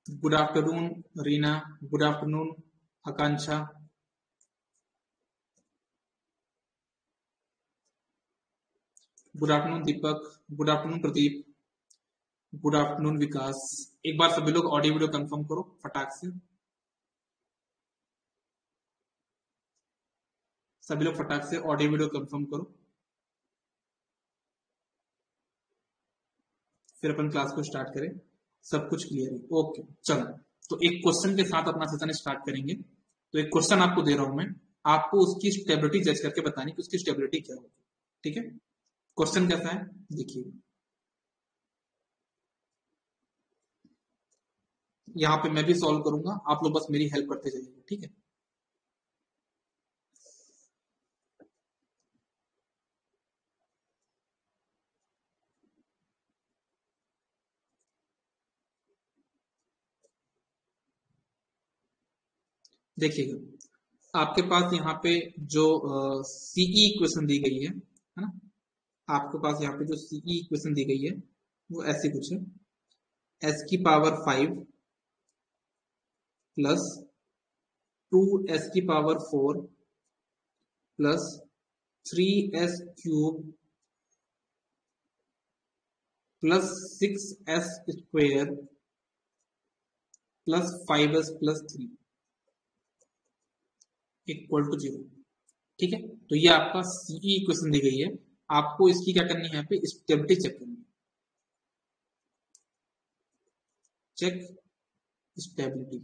Good afternoon Reena, good afternoon Akanksha, good afternoon Deepak, good afternoon Pradeep, good afternoon Vikas. एक बार सभी लोग ऑडियो वीडियो कंफर्म करो फटाक से, सभी लोग फटाक से ऑडियो वीडियो कंफर्म करो, फिर अपन क्लास को स्टार्ट करें। सब कुछ क्लियर है? ओके चलो, तो एक क्वेश्चन के साथ अपना सेशन स्टार्ट करेंगे। तो एक क्वेश्चन आपको दे रहा हूं मैं, आपको उसकी स्टेबिलिटी जज करके बतानी कि उसकी स्टेबिलिटी क्या होगी। ठीक है, क्वेश्चन कैसा है देखिए, यहाँ पे मैं भी सॉल्व करूंगा, आप लोग बस मेरी हेल्प करते जाइए। ठीक है, देखिएगा आपके पास यहाँ पे जो सीई इक्वेशन दी गई है ना, आपके पास यहाँ पे जो सीई इक्वेशन दी गई है वो ऐसी कुछ है, एस की पावर 5 प्लस 2 एस की power 4 plus 3 S cube plus 6 S square plus 5 S plus 3 equal to 0। ठीक है, तो ये आपका सीई इक्वेशन दी गई है, आपको इसकी क्या करनी है, यहाँ पे स्टेबिलिटी चेक करनी है। चेक स्टेबिलिटी,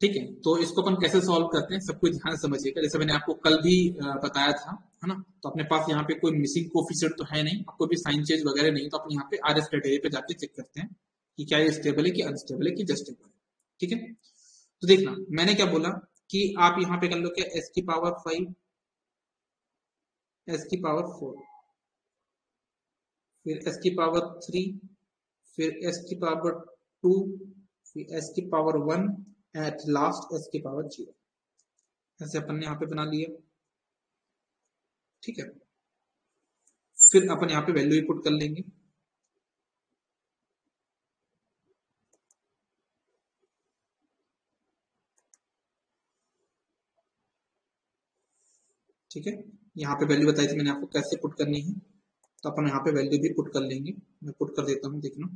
ठीक है। तो इसको अपन कैसे सॉल्व करते हैं सब कुछ ध्यान से समझिएगा। जैसे मैंने आपको कल भी बताया था, है ना, तो अपने पास यहाँ पे कोई मिसिंग कोफिशिएंट तो है नहीं, कोई भी साइन चेंज वगैरह नहीं, तो अपन यहाँ पे आरएस क्राइटेरिया पे जाके चेक करते हैं कि क्या ये स्टेबल है कि अनस्टेबल है कि जस्ट स्टेबल है। ठीक है, तो देखना मैंने क्या बोला कि आप यहाँ पे कर लो क्या, एस की पावर 5, एस की पावर 4, फिर एस की पावर 3, फिर एस की पावर 2, फिर एस की पावर 1, एट लास्ट एस की पावर 0। ऐसे अपन ने यहाँ पे बना लिया। ठीक है, फिर अपन यहाँ पे वैल्यू पुट कर लेंगे। ठीक है, यहाँ पे वैल्यू बताई थी मैंने आपको कैसे पुट करनी है, तो अपन यहाँ पे वैल्यू भी पुट कर लेंगे। मैं पुट कर देता हूँ, देखना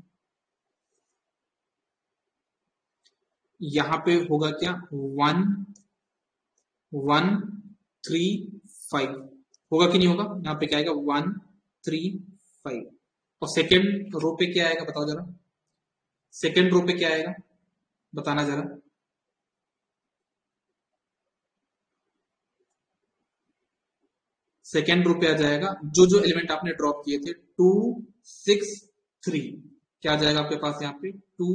यहाँ पे होगा क्या, 1 1 3 5 होगा कि नहीं होगा, यहाँ पे क्या आएगा 1 3 5। और सेकेंड रो पे क्या आएगा बताओ जरा, सेकेंड रो पे क्या आएगा बताना जरा। सेकेंड रो पे आ जाएगा जो जो एलिमेंट आपने ड्रॉप किए थे, 2 6 3, क्या आ जाएगा आपके पास यहाँ पे 2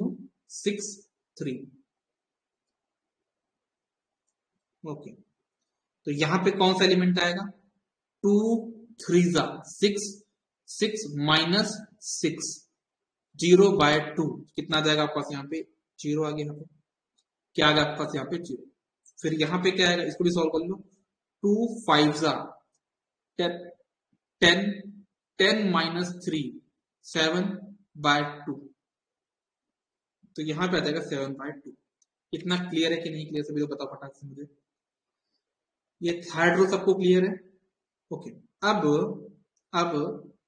6 3। ओके, तो यहां पे कौन सा एलिमेंट आएगा, 2 3 6, 6 माइनस 6, 0/2 कितना आ जाएगा आपके पास यहाँ पे 0 आ गया। यहाँ पे क्या आ गया आपके पास यहाँ पे 0। फिर यहाँ पे क्या आएगा, इसको भी सॉल्व कर लो, 2 5 10, 10 माइनस 3 7/2, तो यहाँ पे आ जाएगा 7/2। इतना क्लियर है कि नहीं क्लियर, सभी लोग बताओ फटाक से मुझे। ये थर्ड रो सबको क्लियर है? ओके, अब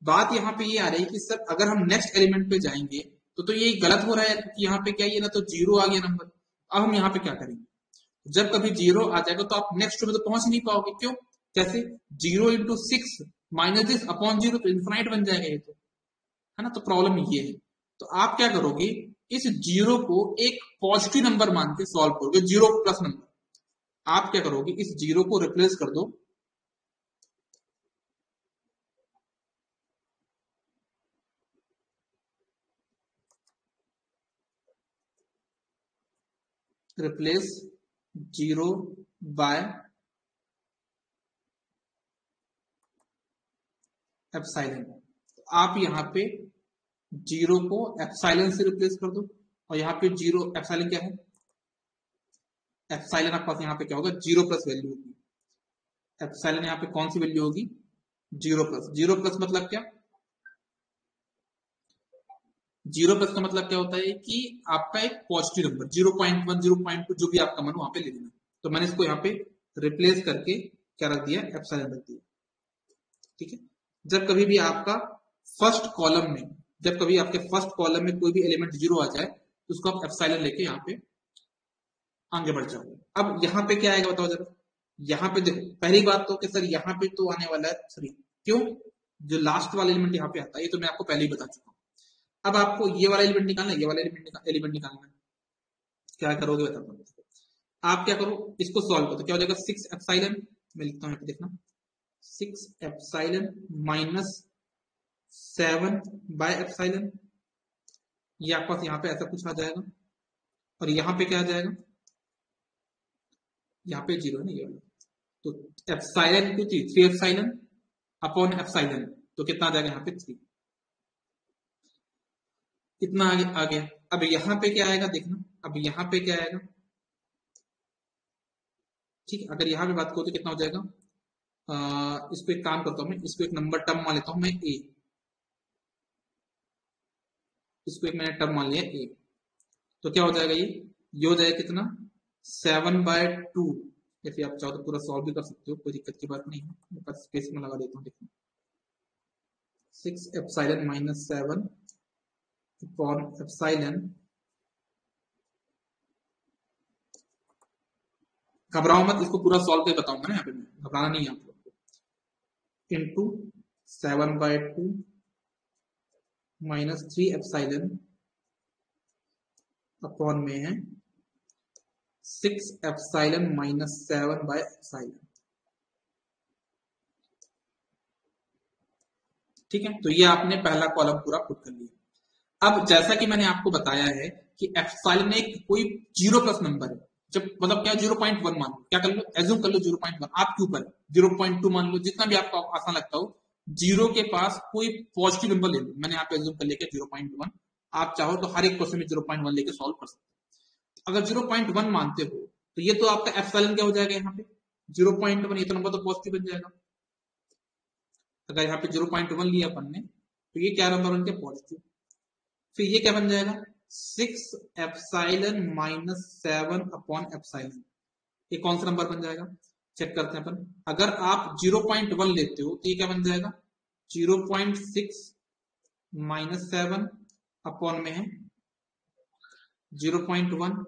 बात यहाँ पे ये आ रही है कि सर अगर हम नेक्स्ट एलिमेंट पे जाएंगे तो ये गलत हो रहा है, क्योंकि यहाँ पे क्या, ये ना तो 0 आ गया नंबर। अब हम यहाँ पे क्या करेंगे, जब कभी 0 आ जाएगा तो आप नेक्स्ट में तो पहुंच नहीं पाओगे। क्यों, कैसे, 0 इंटू 6 माइनस दिस अपॉन 0 तो इन्फिनाइट बन जाएगा ये तो, है ना। तो प्रॉब्लम ये है, तो आप क्या करोगे, इस 0 को एक पॉजिटिव नंबर मान के सॉल्व करोगे, 0 प्लस नंबर। आप क्या करोगे, इस 0 को रिप्लेस कर दो, रिप्लेस 0 बाय एप्सिलॉन। आप यहाँ पे 0 को एप्सिलॉन से रिप्लेस कर दो, और यहाँ पे 0 एप्सिलॉन क्या है, एप्सिलॉन आपके पास यहाँ पे क्या होगा, 0 प्लस वैल्यू होगी। एप्सिलॉन यहाँ पे कौन सी वैल्यू होगी, 0+। 0+ मतलब क्या, 0+ का मतलब क्या होता है कि आपका एक पॉजिटिव नंबर 0.1 0.2 जो भी आपका मन वहां पे ले लेना। तो मैंने इसको यहाँ पे रिप्लेस करके क्या रख दिया, एप्सिलॉन रख दिया। ठीक है, जब कभी भी आपका फर्स्ट कॉलम में, जब कभी आपके फर्स्ट कॉलम में कोई भी एलिमेंट 0 आ जाए तो उसको आप एप्सिलॉन लेके यहाँ पे आगे बढ़ जाओगे। अब यहाँ पे क्या आएगा बताओ जरा, यहाँ पे देखो पहली बात तो कि सर यहाँ पे तो आने वाला है 3, क्यों, जो लास्ट वाला एलिमेंट यहाँ पे आता है ये तो मैं आपको पहले ही बता चुका हूँ। अब आपको ये वाला एलिमेंट निकालना है, ये वाला एलिमेंट निकालना है, क्या करोगे बताता हूँ। आप क्या करो, इसको सॉल्व करो तो क्या हो जाएगा, 6 एप्सिलॉन, मैं लिखता हूँ यहाँ पे देखना, 6 एप्सिलॉन माइनस 7 बाय एप्सिलॉन, ये आपके पास यहाँ पे ऐसा कुछ आ जाएगा। और यहाँ पे क्या आ जाएगा, यहाँ पे 0 है ना ये वाला, तो epsilon to 3 epsilon upon epsilon, तो कितना आ जाएगा यहाँ पे 3, इतना आगे आ गया। अब यहाँ पे क्या आएगा देखना, अब यहाँ पे क्या आएगा, ठीक है, अगर यहाँ पे बात करो तो कितना हो जाएगा, इसको एक काम करता हूँ मैं, इसको एक नंबर टर्म मान लेता हूँ मैं ए, इसको एक मैंने टर्म मान लिया ए, तो क्या हो जाएगा ये हो जाएगा कितना, 7/2। या फिर आप चाहो तो पूरा सॉल्व भी कर सकते हो, कोई दिक्कत की बात नहीं है, मैं बस स्पेस में लगा देता हूँ, देखो 6 एप्सिलॉन माइनस 7 अपॉन एप्सिलॉन, घबराओ मत, इसको पूरा सॉल्व करके बताऊंगा ना, यहाँ पे घबराना नहीं है आप लोग को, इंटू 7/2 माइनस 3 एप्सिलॉन अपॉन में है 6 एप्सिलॉन माइनस 7 बाय एप्सिलॉन। ठीक है, तो ये आपने पहला कॉलम पूरा पुट कर लिया। अब जैसा कि मैंने आपको बताया है कि एप्सिलॉन एक कोई 0+ नंबर है, जब मतलब क्या 0.1 मान लो, क्या कर लो, एज्यूम कर लो 0.1, आपके ऊपर 0.2 मान लो, जितना भी आपको आसान लगता हो, जीरो के पास कोई पॉजिटिव नंबर ले लो, मैंने यहाँ पे एज्यूम कर लिया 0.1, आप चाहो तो हर एक क्वेश्चन में 0.1 लेके सॉल्व कर सकते हो। अगर 0.1 मानते हो तो ये तो आपका एप्सिलॉन क्या हो जाएगा, यहाँ पे 0.1, ये तो नंबर तो पॉजिटिव बन जाएगा। अगर यहाँ पे 0.1 लिया अपन ने तो ये क्या नंबर बन गया, पॉजिटिव। फिर ये क्या बन जाएगा, 6 एप्सिलॉन माइनस 7 अपॉन एप्सिलॉन, ये कौन सा नंबर बन जाएगा, चेक करते हैं अपन। अगर आप 0.1 लेते हो तो ये क्या बन जाएगा, 0.6 माइनस 7 अपॉन में है 0.1,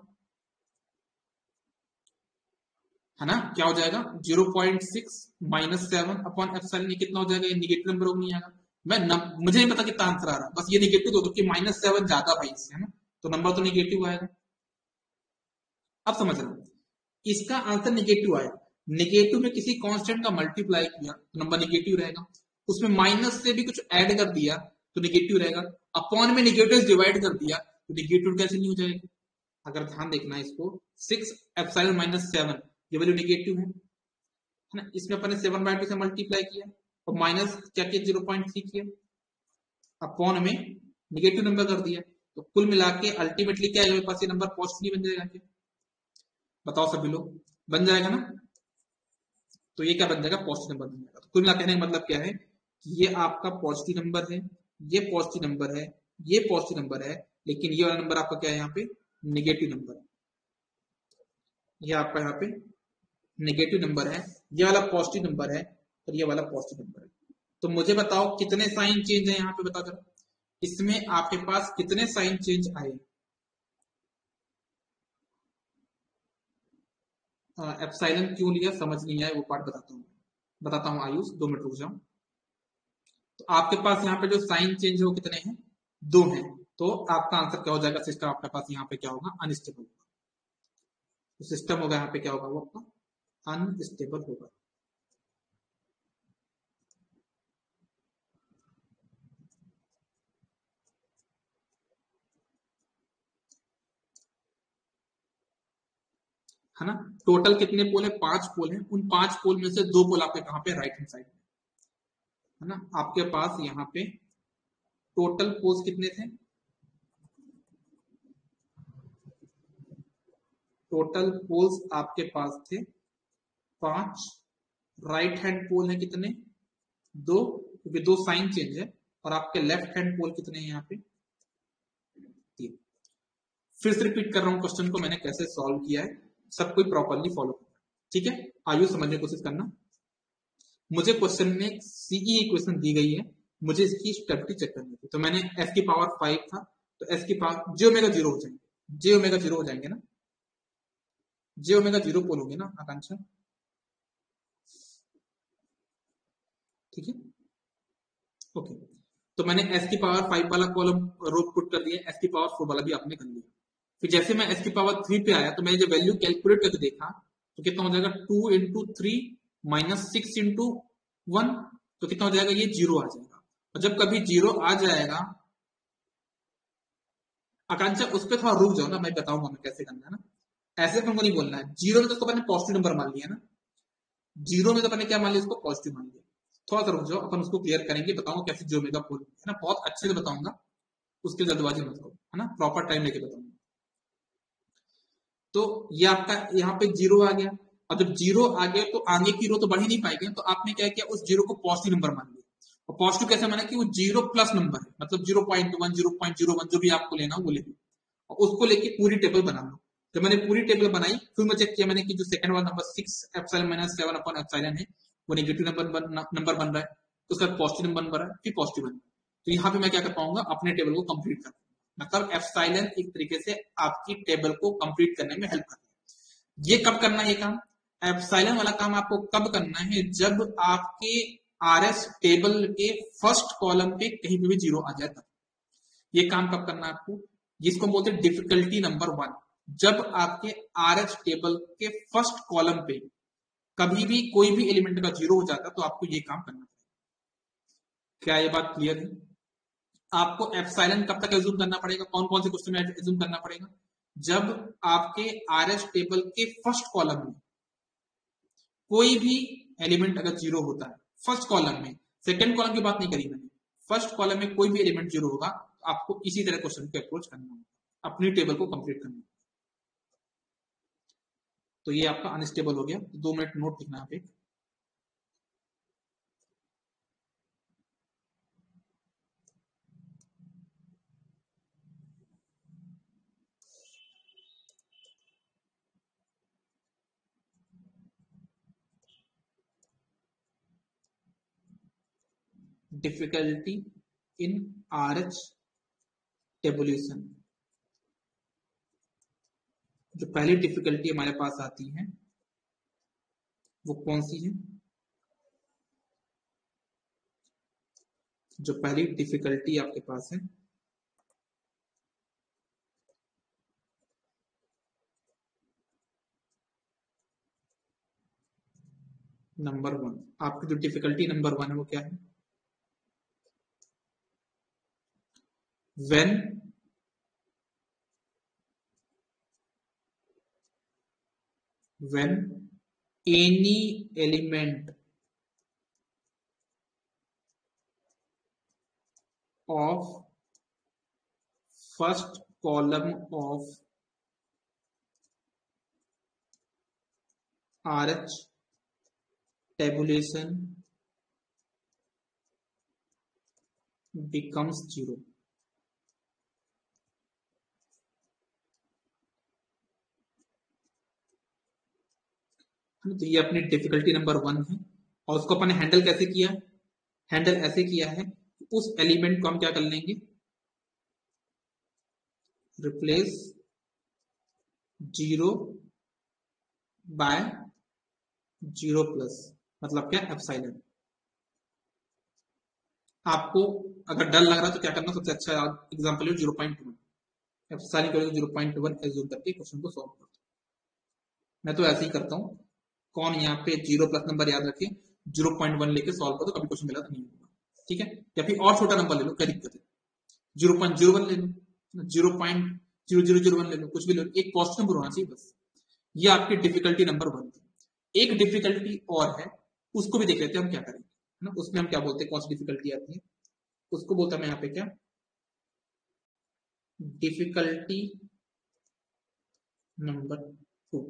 है ना, क्या हो जाएगा 0.6 माइनस 7 अपॉन एप्सिलॉन, ये कितना हो जाएगा, ये निगेटिव नंबर नहीं आएगा। मुझे नहीं पता कितना आंसर आ रहा है, बस ये निगेटिव दो, क्योंकि -7 ज्यादा भाई इससे, है ना, तो नंबर तो निगेटिव आएगा। अब समझ रहा हूं, इसका आंसर निगेटिव आया, निगेटिव में किसी कांस्टेंट का मल्टीप्लाई किया तो नंबर निगेटिव रहेगा, उसमें माइनस से भी कुछ ऐड कर दिया तो निगेटिव रहेगा, अपॉन में निगेटिव डिवाइड कर दिया तो निगेटिव कैसे नहीं हो जाएगा। अगर ध्यान देखना है इसको, 6 एप्सिलॉन माइनस 7 ये वैल्यू निगेटिव है ना, इसमें अपने 7/2 से मल्टीप्लाई किया और माइनस क्या किया 0.3 किया, अपॉन में निगेटिव नंबर कर दिया, तो कुल मिला के अल्टीमेटली क्या है, मेरे पास ये नंबर पॉजिटिव बन जाएगा क्या, बताओ सभी लोग, बन जाएगा ना। तो ये क्या बन जाएगा, पॉजिटिव नंबर बन जाएगा। तो कुल मिला कहने का मतलब क्या है कि ये आपका पॉजिटिव नंबर है, ये पॉजिटिव नंबर है, ये पॉजिटिव नंबर है, लेकिन ये वाला नंबर आपका क्या है, यहाँ पे निगेटिव नंबर है, ये आपका यहाँ पे निगेटिव नंबर है, ये वाला पॉजिटिव नंबर है और ये वाला पॉजिटिव नंबर है। तो मुझे बताओ कितने साइन चेंज है यहाँ पे, बताओ जरा, इसमें आपके पास कितने साइन चेंज आए, एप्सिलॉन क्यों लिया समझ नहीं आया, वो पार्ट बताता हूँ आयुष, 2 मिनट रुक जाओ। तो आपके पास यहाँ पे जो साइन चेंज हो कितने हैं, 2 हैं, तो आपका आंसर क्या हो जाएगा, सिस्टम आपके पास यहाँ पे क्या होगा, अनस्टेबल होगा, तो सिस्टम होगा यहाँ पे क्या होगा, वो आपका अनस्टेबल होगा। है ना, टोटल कितने पोल है, 5 पोल है, उन 5 पोल में से 2 पोल आपके कहाँ पे, राइट हैंड साइड में, है ना, आपके पास यहाँ पे टोटल पोल्स कितने थे, टोटल पोल्स आपके पास थे 5, राइट हैंड पोल है कितने, 2, क्योंकि 2 साइन चेंज है, और आपके लेफ्ट हैंड पोल कितने हैं यहाँ पे, 3। फिर से रिपीट कर रहा हूं क्वेश्चन को मैंने कैसे सॉल्व किया है, सब कोई प्रॉपरली फॉलो करना, ठीक है। आइए समझने की कोशिश करना। मुझे क्वेश्चन में सीई इक्वेशन दी गई है, मुझे इसकी स्टेबिलिटी चेक करनी थी, तो मैंने s की पावर 5 था, तो s की पावर जे ओमेगा 0 हो जाएंगे, जे ओमेगा 0 हो जाएंगे ना, जे ओमेगा 0 पोल होंगे ना आकांक्षा, ठीक है, ओके। तो मैंने s की पावर 5 वाला कॉलम रो पुट कर दिया, s की पावर 4 वाला भी आपने कर लिया। फिर जैसे मैं s की पावर 3 पे आया, तो मैंने जब वैल्यू कैलकुलेट करके देखा, तो कितना हो जाएगा, 2 इंटू 3 माइनस 6 इंटू 1, तो कितना हो जाएगा, ये 0 आ जाएगा। और जब कभी 0 आ जाएगा, आकांक्षा उस पर थोड़ा रुक जाओ ना, मैं बताऊंगा मैं कैसे करना है ना, ऐसे तुमको नहीं बोलना है। 0 में तो मैंने पॉजिटिव नंबर मान लिया ना, 0 में तो मैंने क्या मान लिया, उसको पॉजिटिव मान लिया। थोड़ा सा रुक जाओ, अपन उसको क्लियर करेंगे, बताऊंगा कैसे जो मेगा पोल है ना, बहुत अच्छे से बताऊंगा, उसके जल्दबाजी मत करो, है ना, प्रॉपर टाइम लेके बताऊंगा। तो ये आपका यहाँ पे 0 आ गया, और जब 0 आ गया तो आगे की रो तो बढ़ ही नहीं पाएगी, तो आपने क्या किया, उस 0 को पॉजिटिव नंबर मान लिया। और पॉजिटिव कैसे माना कि वो 0 प्लस नंबर है, मतलब 0.1 0.01 जो भी आपको लेना हो वो ले लो, और उसको लेके पूरी टेबल बना लो। जब मैंने पूरी टेबल बनाई, फिर मैं चेक किया मैंने कि जो सेकंड वाला number 6 epsilon minus 7 upon epsilon है, वो नेगेटिव नंबर बन रहा है, तो उसका पॉजिटिव नंबर बन रहा है, फिर पॉजिटिव बन रहा है। तो यहाँ पे मैं क्या कर पाऊंगा, अपने टेबल को कंप्लीट कर, मतलब एप्सिलॉन एक तरीके से आपकी टेबल को कंप्लीट करने में हेल्प करता है। ये कब करना है ये काम, एप्सिलॉन वाला काम आपको कब करना है, जब आपके आरएस टेबल के फर्स्ट कॉलम पे कहीं पे भी 0 आ जाए तब। ये काम कब करना है आपको, जिसको बोलते हैं डिफिकल्टी नंबर 1, जब आपके आरएच टेबल के फर्स्ट कॉलम पे कभी भी कोई भी एलिमेंट का 0 हो जाता, तो आपको ये काम करना पड़ेगा। क्या ये बात क्लियर है? आपको एप्सिलॉन कब तक एज्यूम करना पड़ेगा, कौन कौन से क्वेश्चन में एज्यूम करना पड़ेगा, जब आपके आरएच टेबल के फर्स्ट कॉलम में कोई भी एलिमेंट अगर 0 होता है, फर्स्ट कॉलम में, सेकंड कॉलम की बात नहीं करी मैंने, फर्स्ट कॉलम में कोई भी एलिमेंट 0 होगा, तो आपको इसी तरह क्वेश्चन को अप्रोच करना होगा, अपनी टेबल को कंप्लीट करना। तो ये आपका अनस्टेबल हो गया, 2 मिनट नोट लिखना आप एक। डिफिकल्टी इन आरएच टेबुलेशन, जो पहली डिफिकल्टी हमारे पास आती है वो कौन सी है, जो पहली डिफिकल्टी आपके पास है नंबर 1, आपकी जो डिफिकल्टी नंबर 1 है वो क्या है, when any element of first column of RH tabulation becomes 0। तो ये अपनी डिफिकल्टी नंबर 1 है, और उसको अपने हैंडल कैसे किया, हैंडल ऐसे किया है, उस एलिमेंट को हम क्या कर लेंगे, रिप्लेस 0 बाय 0 प्लस, मतलब क्या, एप्सिलॉन। आपको अगर डर लग रहा है तो क्या करना, सबसे अच्छा एग्जांपल है 0.1, एप्सिलॉन करोगे 0.1 एज्यूम करके क्वेश्चन को सॉल्व करते। मैं तो ऐसे ही करता हूँ, कौन यहाँ पे 0 प्लस नंबर याद रखे, 0.1 लेके सॉल्व करो, कभी क्वेश्चन मिला तो नहीं होगा, ठीक है। या फिर और छोटा नंबर ले लो, क्या दिक्कत है, 0.01 ले लो, 0.0001 ले लो, कुछ भी ले लो, एक पॉजिटिव नंबर होना चाहिए बस। ये आपकी डिफिकल्टी नंबर 1 थी। एक डिफिकल्टी और है, उसको भी देख लेते हैं हम क्या करेंगे, है ना, उसमें हम क्या बोलते हैं, कौन सी डिफिकल्टी आती है, उसको बोलता मैं यहाँ पे क्या, डिफिकल्टी नंबर 2।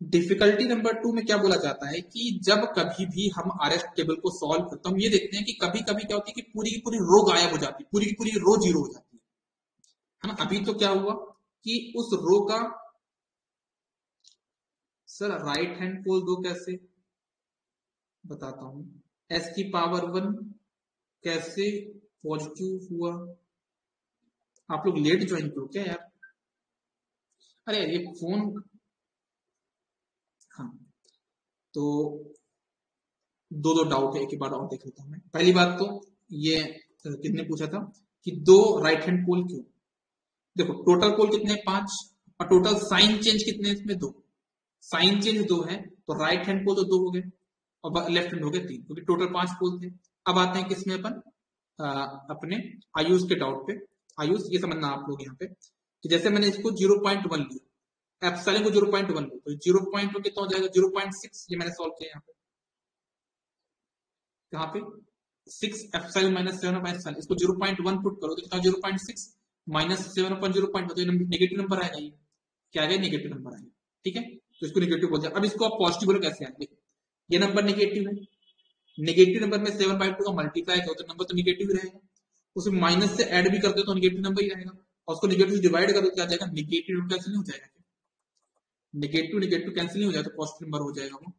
डिफिकल्टी नंबर 2 में क्या बोला जाता है कि जब कभी भी हम आरएस टेबल को सॉल्व करते हैं, हम ये देखते हैं कि कभी कभी क्या होती है कि पूरी की पूरी रो गायब हो जाती है, पूरी की पूरी रो जीरो हो जाती है ना। अभी तो क्या हुआ कि उस रो का सर राइट हैंड पोल दो, कैसे बताता हूं। एस की पावर 1 कैसे पॉजिटिव हुआ। आप लोग लेट ज्वाइन करो क्या यार। अरे ये फोन, हाँ तो दो दो डाउट है, एक ही बार और देख लेता हूं मैं। पहली बात तो ये किसने पूछा था कि दो राइट हैंड पोल क्यों। देखो टोटल पोल कितने, 5, और टोटल साइन चेंज कितने इसमें, 2। साइन चेंज 2 है तो राइट हैंड पोल तो 2 हो गए और लेफ्ट हैंड हो गए 3, क्योंकि टोटल 5 पोल थे। अब आते हैं किसमें अपन, अपने आयुष के डाउट पे। आयुष ये समझना आप लोग यहाँ पे कि जैसे मैंने इसको 0.1 लिया, एप्सिलॉन को 0.1 लो तो 0.1 कितना हो जाएगा, 0.6। ये मैंने सॉल्व किया यहाँ पे, यहाँ पे 6 एप्सिलॉन माइनस 7/7, इसको 0.1 पुट करो तो कितना, 0.6 माइनस 7/0.1, तो नेगेटिव नंबर आएगा। ये क्या आएगा, नेगेटिव नंबर आएगा। ठीक है, तो इसको नेगेटिव बोलते हैं। अब इसको आप पॉजिटिव बोलो कैसे आएंगे, ये नंबर नेगेटिव है, नेगेटिव नंबर में 7/2 का मल्टीप्लाई करो तो नंबर तो नेगेटिव रहेगा, उसमें माइनस से ऐड भी कर दो तो नेगेटिव नंबर ही रहेगा, और उसको नेगेटिव से डिवाइड कर दो क्या आ जाएगा, नेगेटिव कैंसिल नहीं हो जाएगा, नेगेटिव नेगेटिव कैंसिल नहीं हो जाएगा तो पॉजिटिव नंबर हो जाएगा वो।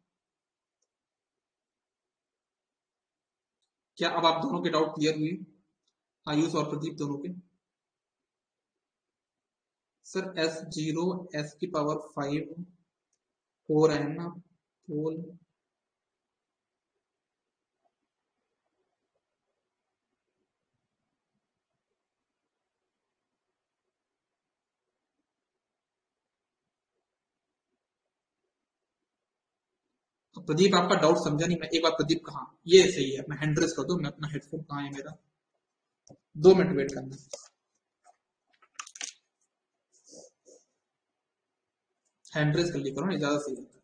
क्या अब आप दोनों के डाउट क्लियर हुए, आयुष और प्रदीप दोनों के। सर S0 S की पावर 5 4 है ना पोल, तो प्रदीप आपका डाउट समझा नहीं मैं, एक बार प्रदीप कहा ये सही है, मैं हैंड रेस कर दूं, मैं अपना हेडफोन कहाँ है मेरा, 2 मिनट वेट करना। हैंड रेस कर लिया करो ना, ज्यादा सही रहता है।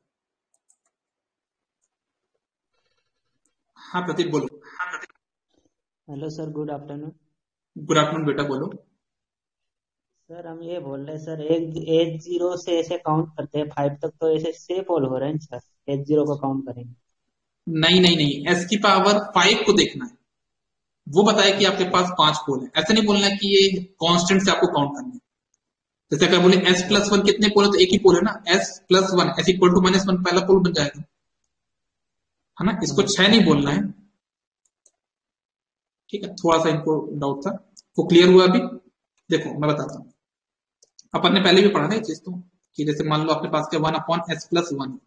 हाँ प्रदीप बोलो। Hello sir, good afternoon. Good afternoon बेटा बोलो। सर हम ये बोल रहे हैं सर, एक एच जीरो से ऐसे काउंट करते हैं 5 तक, तो ऐसे से पोल हो रहे हैं सर, एच जीरो को काउंट करेंगे। नहीं नहीं नहीं, एस की पावर 5 को देखना है, वो बताए कि आपके अच्छा। पास 5 पोल है, ऐसे नहीं बोलना कि ये कांस्टेंट से आपको काउंट करना है। जैसे अगर बोले एस अच्छा। प्लस वन कितने पोल है, तो एक ही पोल है ना, S+1 एस इक्वल टू -1 पहला पोल बन जाएगा, है ना। इसको समझ 6 नहीं बोलना है। ठीक है, थोड़ा सा इनको डाउट था, वो क्लियर हुआ अभी। देखो मैं बताता हूँ, अपन ने पहले भी पढ़ा था ये चीज तो, कि जैसे मान लो आपके पास के 1/S+1,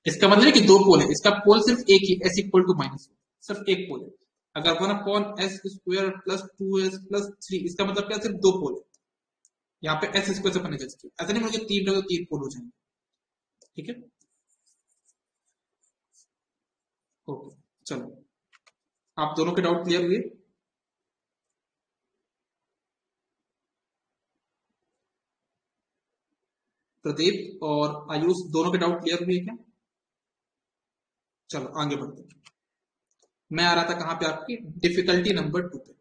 इसका मतलब है कि 2 पोल है, इसका पोल सिर्फ एक ही, S = सिर्फ एक पोल है। अगर 1/S² + 2S + 3, इसका मतलब क्या, सिर्फ 2 पोल है। यहाँ पे S² से अपन ने जज किया, ऐसा नहीं मुझे 3 लगे तो 3 पोल हो जाएंगे। ठीक है, ओके चलो, आप दोनों के डाउट क्लियर हुए। प्रदीप और आयुष दोनों के डाउट क्लियर हुए क्या। चलो आगे बढ़ते हैं। मैं आ रहा था कहां पे, आपकी डिफिकल्टी नंबर 2 पे।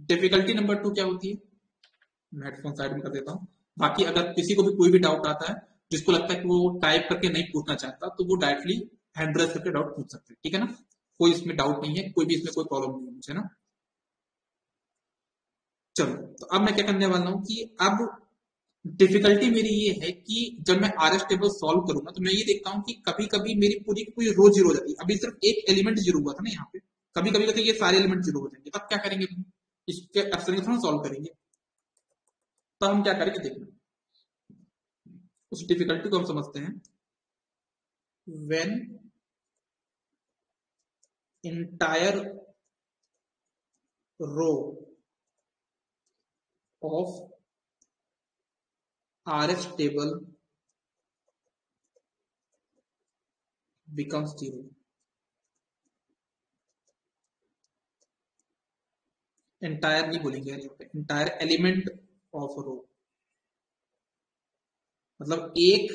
डिफिकल्टी नंबर 2 क्या होती है, मैं हेडफोन साइड में कर देता हूँ। बाकी अगर किसी को भी कोई भी डाउट आता है, जिसको लगता है कि वो टाइप करके नहीं पूछना चाहता, तो वो डायरेक्टली हैंड रेस करके डाउट पूछ सकते हैं, ठीक है ना। कोई इसमें डाउट नहीं है, कोई भी इसमें कोई प्रॉब्लम नहीं है मुझे ना। चलो तो अब मैं क्या करने वाला हूँ कि अब डिफिकल्टी मेरी ये है कि जब मैं आरएस टेबल सॉल्व करूंगा तो मैं ये देखता हूँ कि कभी कभी मेरी पूरी की पूरी रो जीरो हो जाती है। अभी सिर्फ एक एलिमेंट जीरो हुआ था ना यहाँ पे, कभी कभी कहते ये सारे एलिमेंट जीरो हो जाएंगे, तब क्या करेंगे तुम, इसके एप्सिलॉन थोड़ा सॉल्व करेंगे। तो हम क्या करेंगे देखना, उस डिफिकल्टी को हम समझते हैं। when entire row of RS table becomes zero, entire नहीं बोलेंगे यार यहाँ पे, एंटायर एलिमेंट ऑफ रो, मतलब एक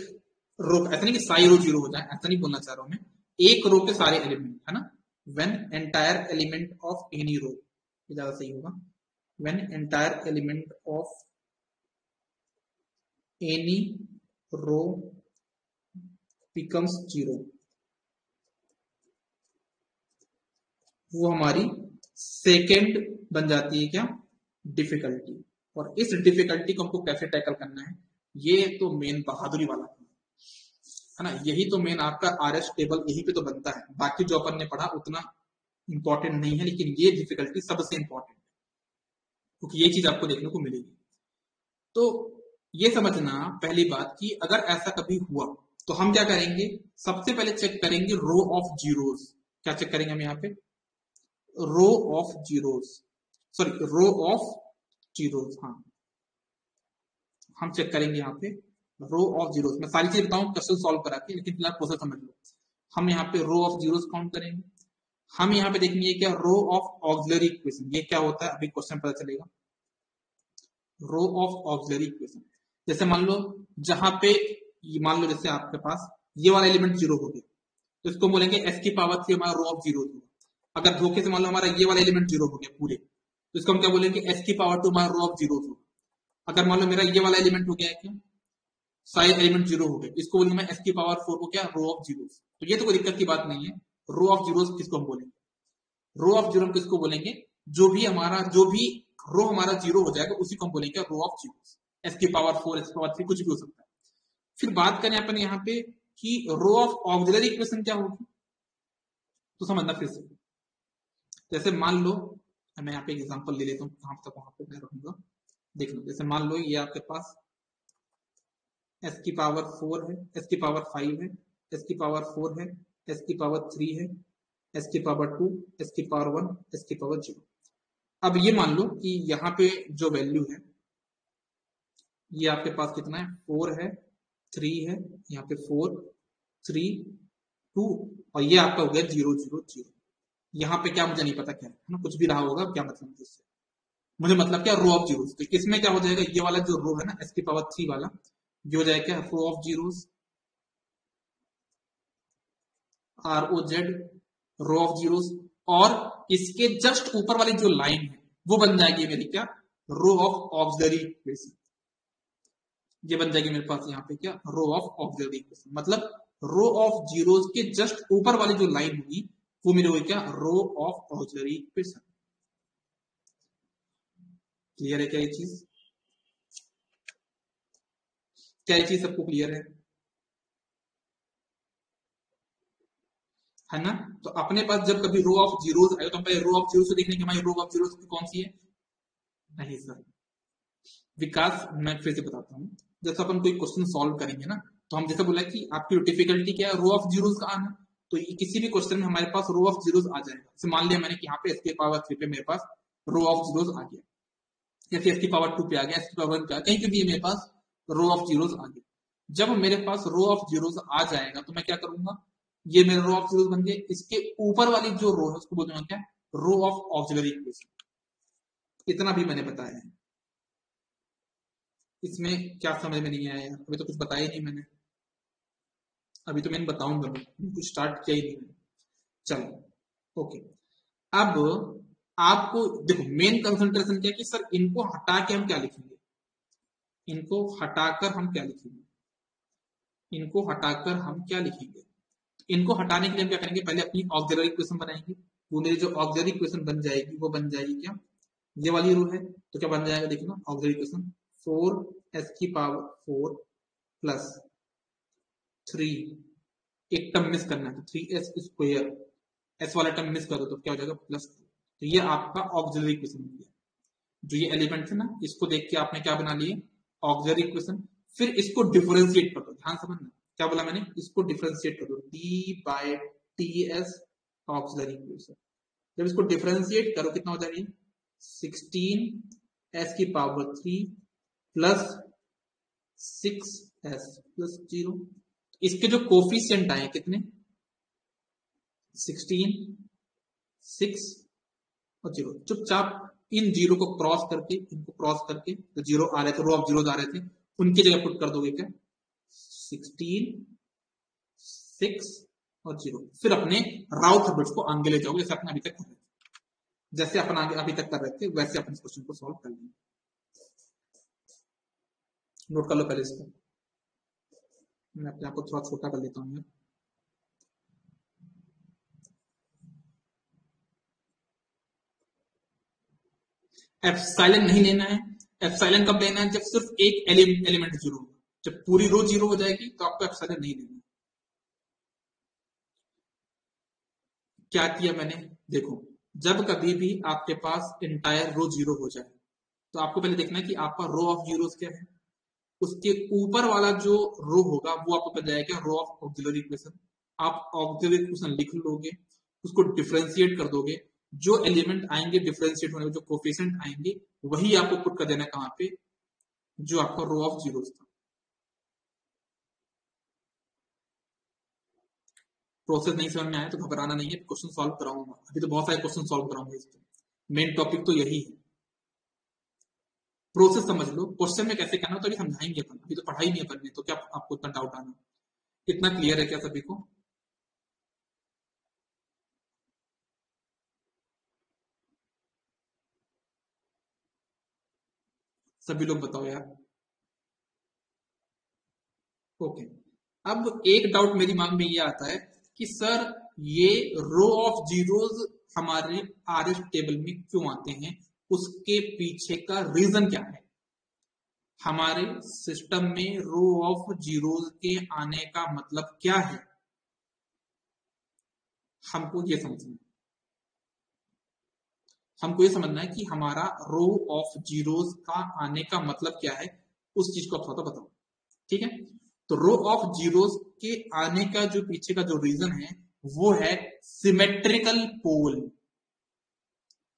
रो, ऐसा नहीं कि सारी रो जीरो हो जाए, ऐसा नहीं बोलना चाह रहा हूं मैं, एक रो के सारे एलिमेंट, है ना। When entire element of any row, ये ज्यादा सही होगा, when entire element of any row becomes 0, वो हमारी सेकेंड बन जाती है क्या, डिफिकल्टी। और इस डिफिकल्टी को हमको कैसे टैकल करना है, ये तो मेन बहादुरी वाला है ना, यही तो मेन आपका RS टेबल यही पे तो बनता है। बाकी जो अपन ने पढ़ा उतना इंपॉर्टेंट नहीं है, लेकिन ये डिफिकल्टी सबसे इंपॉर्टेंट है, क्योंकि ये चीज आपको देखने को मिलेगी। तो ये समझना पहली बात कि अगर ऐसा कभी हुआ तो हम क्या करेंगे, सबसे पहले चेक करेंगे रो ऑफ जीरोस। क्या चेक करेंगे हम यहाँ पे, row of zeros, sorry row of zeros, हाँ हम चेक करेंगे यहाँ पे रो ऑफ जीरोस। मैं सारी चीज बताऊं क्वेश्चन सॉल्व करा के, लेकिन फिलहाल प्रोसेस समझ लो। हम यहाँ पे रो ऑफ जीरोस काउंट करेंगे। हम यहाँ पे देखेंगे क्या, रो ऑफ ऑक्सिलरी इक्वेशन, ये क्या होता है अभी क्वेश्चन पता चलेगा। रो ऑफ ऑक्सिलरी इक्वेशन, जैसे मान लो जहां पे, मान लो जैसे आपके पास ये वाला एलिमेंट 0 हो गया, तो इसको बोलेंगे s की पावर 3 हमारा रो ऑफ जीरो होगा। अगर धोखे से मान लो हमारा ये वाला एलिमेंट 0 हो गया पूरे, तो इसको हम क्या बोलेंगे, s की पावर 2 हमारा रो ऑफ जीरो होगा। अगर मान लो मेरा ये वाला एलिमेंट हो गया है क्या, सारे एलिमेंट 0 हो गए, इसको बोलेंगे मैं s की पावर 4 को क्या, रो ऑफ जीरो। तो ये तो कोई दिक्कत की बात नहीं है। रो ऑफ जीरो किसको हम बोलेंगे, रो ऑफ जीरो किसको बोलेंगे, जो भी रो हमारा 0 हो जाएगा उसी को हम बोलेंगे रो ऑफ जीरो। एस की पावर 4, एस की पावर 3 कुछ भी हो सकता है। फिर बात करें अपन यहाँ पे कि रो ऑफ ऑक्सिलरी इक्वेशन क्या होगी, तो समझना फिर से। जैसे मान लो, मैं यहाँ पे एग्जांपल ले लेता हूँ कहां तक वहां पे मैं रहूंगा, देख लो। जैसे मान लो ये आपके पास एस की पावर 4 है, एस की पावर 5 है, एस की पावर 4 है, एस की पावर 3 है, एस की पावर 2, एस की पावर 1, एस की पावर 0। अब ये मान लो कि यहाँ पे जो वैल्यू है ये आपके पास कितना है, 4 है, 3 है, यहाँ पे 4, 3, 2, और ये आपका हो गया 0, 0, 0। यहाँ पे क्या मुझे नहीं पता क्या है ना, कुछ भी रहा होगा, क्या मतलब इससे, मुझे मतलब क्या, रो ऑफ जीरोस। तो इसमें क्या हो जाएगा, ये वाला जो रो है ना एस की पावर 3 वाला, ये हो जाएगा क्या, row of zeros, ROZ, row of zeros. और इसके जस्ट ऊपर वाली जो लाइन है वो बन जाएगी मेरी क्या, रो ऑफ ऑक्सिलरी इक्वेशन। ये बन जाएगी मेरे पास यहाँ पे क्या, रो ऑफ ऑक्सिलरी इक्वेशन। मतलब रो ऑफ जीरोस के जस्ट ऊपर वाली जो लाइन होगी वो मेरी होगी क्या, row of auxiliary equation. Clear है क्या ये चीज, क्या ये चीज सबको क्लियर है ना। तो अपने पास जब कभी रो ऑफ जीरोस आए तो हम पहले रो ऑफ जीरोस देखने की हमारी रो ऑफ जीरोस कौन सी है, नहीं सर विकास, मैं फिर से बताता हूँ। जैसे अपन कोई क्वेश्चन सॉल्व करेंगे ना, तो हम जैसे बोला कि आपकी डिफिकल्टी क्या है, रो ऑफ जीरोस का आना। तो किसी भी क्वेश्चन में हमारे पास रो ऑफ जीरोस आ जाएगा। जैसे मान लिया मैंने कि यहाँ पे एस की पावर 3 पे मेरे पास रो ऑफ जीरोस आ गया, या फिर एस की पावर 2 पे आ गया, एस की पावर 1 पे आ गया, कहीं पे भी मेरे पास रो ऑफ जीरोस आ गया। जब मेरे पास रो ऑफ जीरोस आ जाएगा तो मैं क्या करूंगा, ये मेरे रो ऑफ जीरोस बन गए, इसके ऊपर वाली जो रो है उसको बोलूंगा क्या, रो ऑफ ऑक्सिलरी इक्वेशन। इतना भी मैंने बताया है। इसमें क्या समझ में नहीं आया यार, अभी तो कुछ बताया ही नहीं मैंने, अभी तो मैंने बताऊंगा, मैं कुछ स्टार्ट किया ही नहीं मैंने। चलो ओके। अब आपको देखो मेन कंसंट्रेशन क्या है कि सर इनको हटा के हम क्या लिखेंगे, इनको हटाकर हम क्या लिखेंगे, इनको हटाकर हम क्या लिखेंगे। इनको हटाने के लिए हम क्या करेंगे, पहले अपनी ऑक्सिलरी इक्वेशन बनाएंगे। वो मेरी जो ऑक्सिलरी इक्वेशन बन जाएगी वो बन जाएगी क्या, ये वाली रो है, तो क्या बन जाएगा देखो ना, ऑक्सिलरी इक्वेशन 4 s की पावर 4 प्लस 3, एक टर्म मिस करना है तो 3s स्क्वायर, एस वाला टर्म मिस कर दो तो क्या हो जाएगा +2। तो ये आपका ऑक्सिलरी इक्वेशन बन गया। जो ये एलिमेंट है ना, इसको देख के आपने क्या बना लिए, ऑक्सिलरी इक्वेशन। फिर इसको डिफरेंशिएट कर दो, ध्यान समझना क्या बोला मैंने, इसको डिफरेंशिएट कर दो, d/ts ऑक्सिलरी इक्वेशन। जब इसको डिफरेंशिएट करो कितना हो जाएगा, 16 s की पावर 3 प्लस 6s प्लस 0। इसके जो कोफिशिएंट आए कितने, 16, 6 और 0। चुपचाप इन जीरो को क्रॉस करके, इनको क्रॉस करके जो जीरो आ रहे थे, रो ऑफ जीरो आ रहे थे, उनकी जगह पुट कर दोगे क्या, 16, 6 और 0। फिर अपने राउट हैबिट्स को आगे ले जाओगे, जैसे अपने अभी तक कर रहे थे, जैसे अपन आगे अभी तक कर रहे थे वैसे अपन इस क्वेश्चन को सॉल्व कर लेंगे। नोट कर लो पहले इसको, मैं अपने आप को थोड़ा छोटा कर लेता हूँ। एप्सिलॉन नहीं लेना है। एप्सिलॉन कब लेना है? जब सिर्फ एक एलिमेंट जीरो होगा। जब पूरी रो जीरो हो जाएगी तो आपको एप्सिलॉन नहीं लेना। क्या किया मैंने? देखो, जब कभी भी आपके पास इंटायर रो जीरो हो जाए तो आपको पहले देखना है कि आपका रो ऑफ जीरोस क्या है। उसके ऊपर वाला जो रो होगा वो आपको पता जाएगा रो ऑफ ऑक्सिलरी इक्वेशन। आप ऑक्सिलरी इक्वेशन लिख लोगे, उसको डिफरेंशिएट कर दोगे, जो एलिमेंट आएंगे डिफरेंशिएट होने जो कोफिशिएंट आएंगे वही आपको पुट कर देना है कहां पे, जो आपका रो ऑफ जीरोस था। प्रोसेस नहीं समझ में आया तो घबराना नहीं है, क्वेश्चन सॉल्व कराऊंगा। अभी तो बहुत सारे क्वेश्चन सॉल्व कराऊंगा। इस मेन टॉपिक तो यही है। प्रोसेस समझ लो, क्वेश्चन में कैसे करना तो अभी समझाएंगे अपन, अभी तो पढ़ाई नहीं अपन ने, तो क्या आपको इतना डाउट आना? इतना क्लियर है क्या सभी को? सभी लोग बताओ यार। ओके। अब एक डाउट मेरी माइंड में ये आता है कि सर ये रो ऑफ जीरोस हमारे आरएस टेबल में क्यों आते हैं, उसके पीछे का रीजन क्या है? हमारे सिस्टम में रो ऑफ जीरोस के आने का मतलब क्या है, हमको ये समझना है। हमको ये समझना है कि हमारा रो ऑफ जीरोस का आने का मतलब क्या है, उस चीज को आप थोड़ा बताओ। ठीक है, तो रो ऑफ जीरोस के आने का जो पीछे का जो रीजन है वो है सिमेट्रिकल पोल।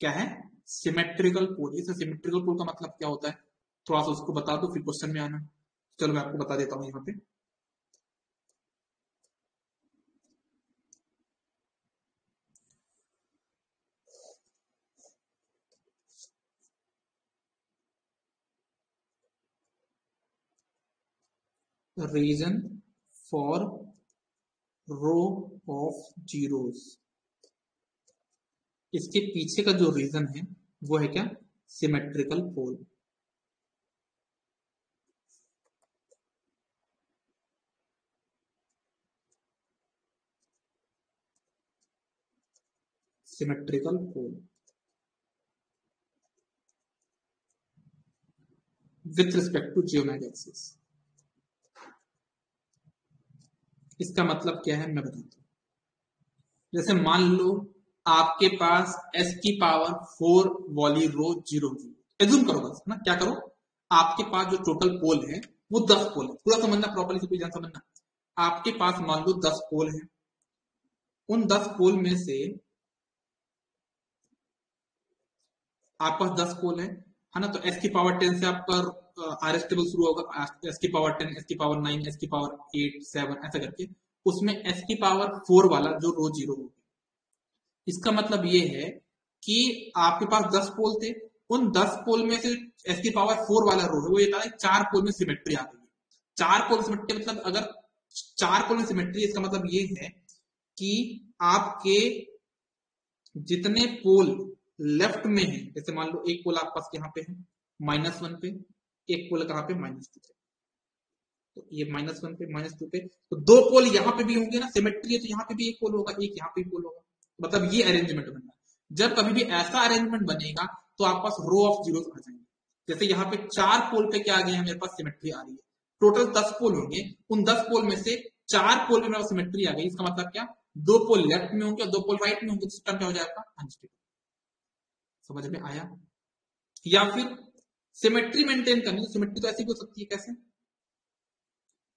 क्या है? सिमेट्रिकल पोल। इसे सिमेट्रिकल पोल का मतलब क्या होता है थोड़ा सा उसको बता दो, फिर क्वेश्चन में आना। चलो मैं आपको बता देता हूं यहाँ पे। Reason for row of zeros, इसके पीछे का जो रीजन है वो है क्या? Symmetrical pole. Symmetrical pole with respect to geometric axis. इसका मतलब क्या है मैं बताता हूं। जैसे मान लो आपके पास s की पावर 4 वाली रो जीरो जीरो, एज्यूम करो बस ना, क्या करो, आपके पास जो टोटल पोल है वो 10 पोल है। पूरा समझना, प्रॉपर्ली से ध्यान समझना। आपके पास मान लो 10 पोल है। उन 10 पोल में से आपके पास 10 पोल है ना? तो s की पावर 10 से आपका आरएस टेबल शुरू होगा। s की पावर 10, s की पावर 9, s की पावर 8, 7 ऐसा करके। उसमें s की पावर 4 वाला जो रो जीरो होगा, इसका मतलब ये है कि आपके पास 10 पोल थे। उन 10 पोल में से एस की पावर 4 वाला रो है वो ये था 4 पोल में सिमेट्री आ गई। 4 पोल सिमेट्री मतलब अगर 4 पोल में सिमेट्री, इसका मतलब ये है कि आपके जितने पोल लेफ्ट में है, जैसे मान लो एक पोल आपके पास यहाँ पे है -1 पे, एक पोल कहां पे -2 पे, तो ये -1 पे -2 पे, तो 2 पोल यहाँ पे भी होंगे ना, सिमेट्री है तो यहाँ पे भी एक पोल होगा, एक यहाँ पे भी पोल होगा। मतलब ये अरेंजमेंट बनना। जब कभी भी ऐसा अरेंजमेंट बनेगा तो आपके पास रो ऑफ जीरोस आ जाएंगे। जैसे यहाँ पे 4 पोल पे क्या आ गया है, मेरे पास सिमेट्री आ रही है। टोटल 10 पोल होंगे, उन 10 पोल में से 4 पोल में मेरे पास सिमेट्री आ गई। इसका मतलब क्या, 2 पोल लेफ्ट में होंगे और 2 पोल राइट में होंगे। सिस्टम क्या हो जाएगा? अनस्टेबल। समझ में आया? या फिर सिमेट्री मेंटेन करनी, सिमेट्री तो ऐसी भी हो सकती है। कैसे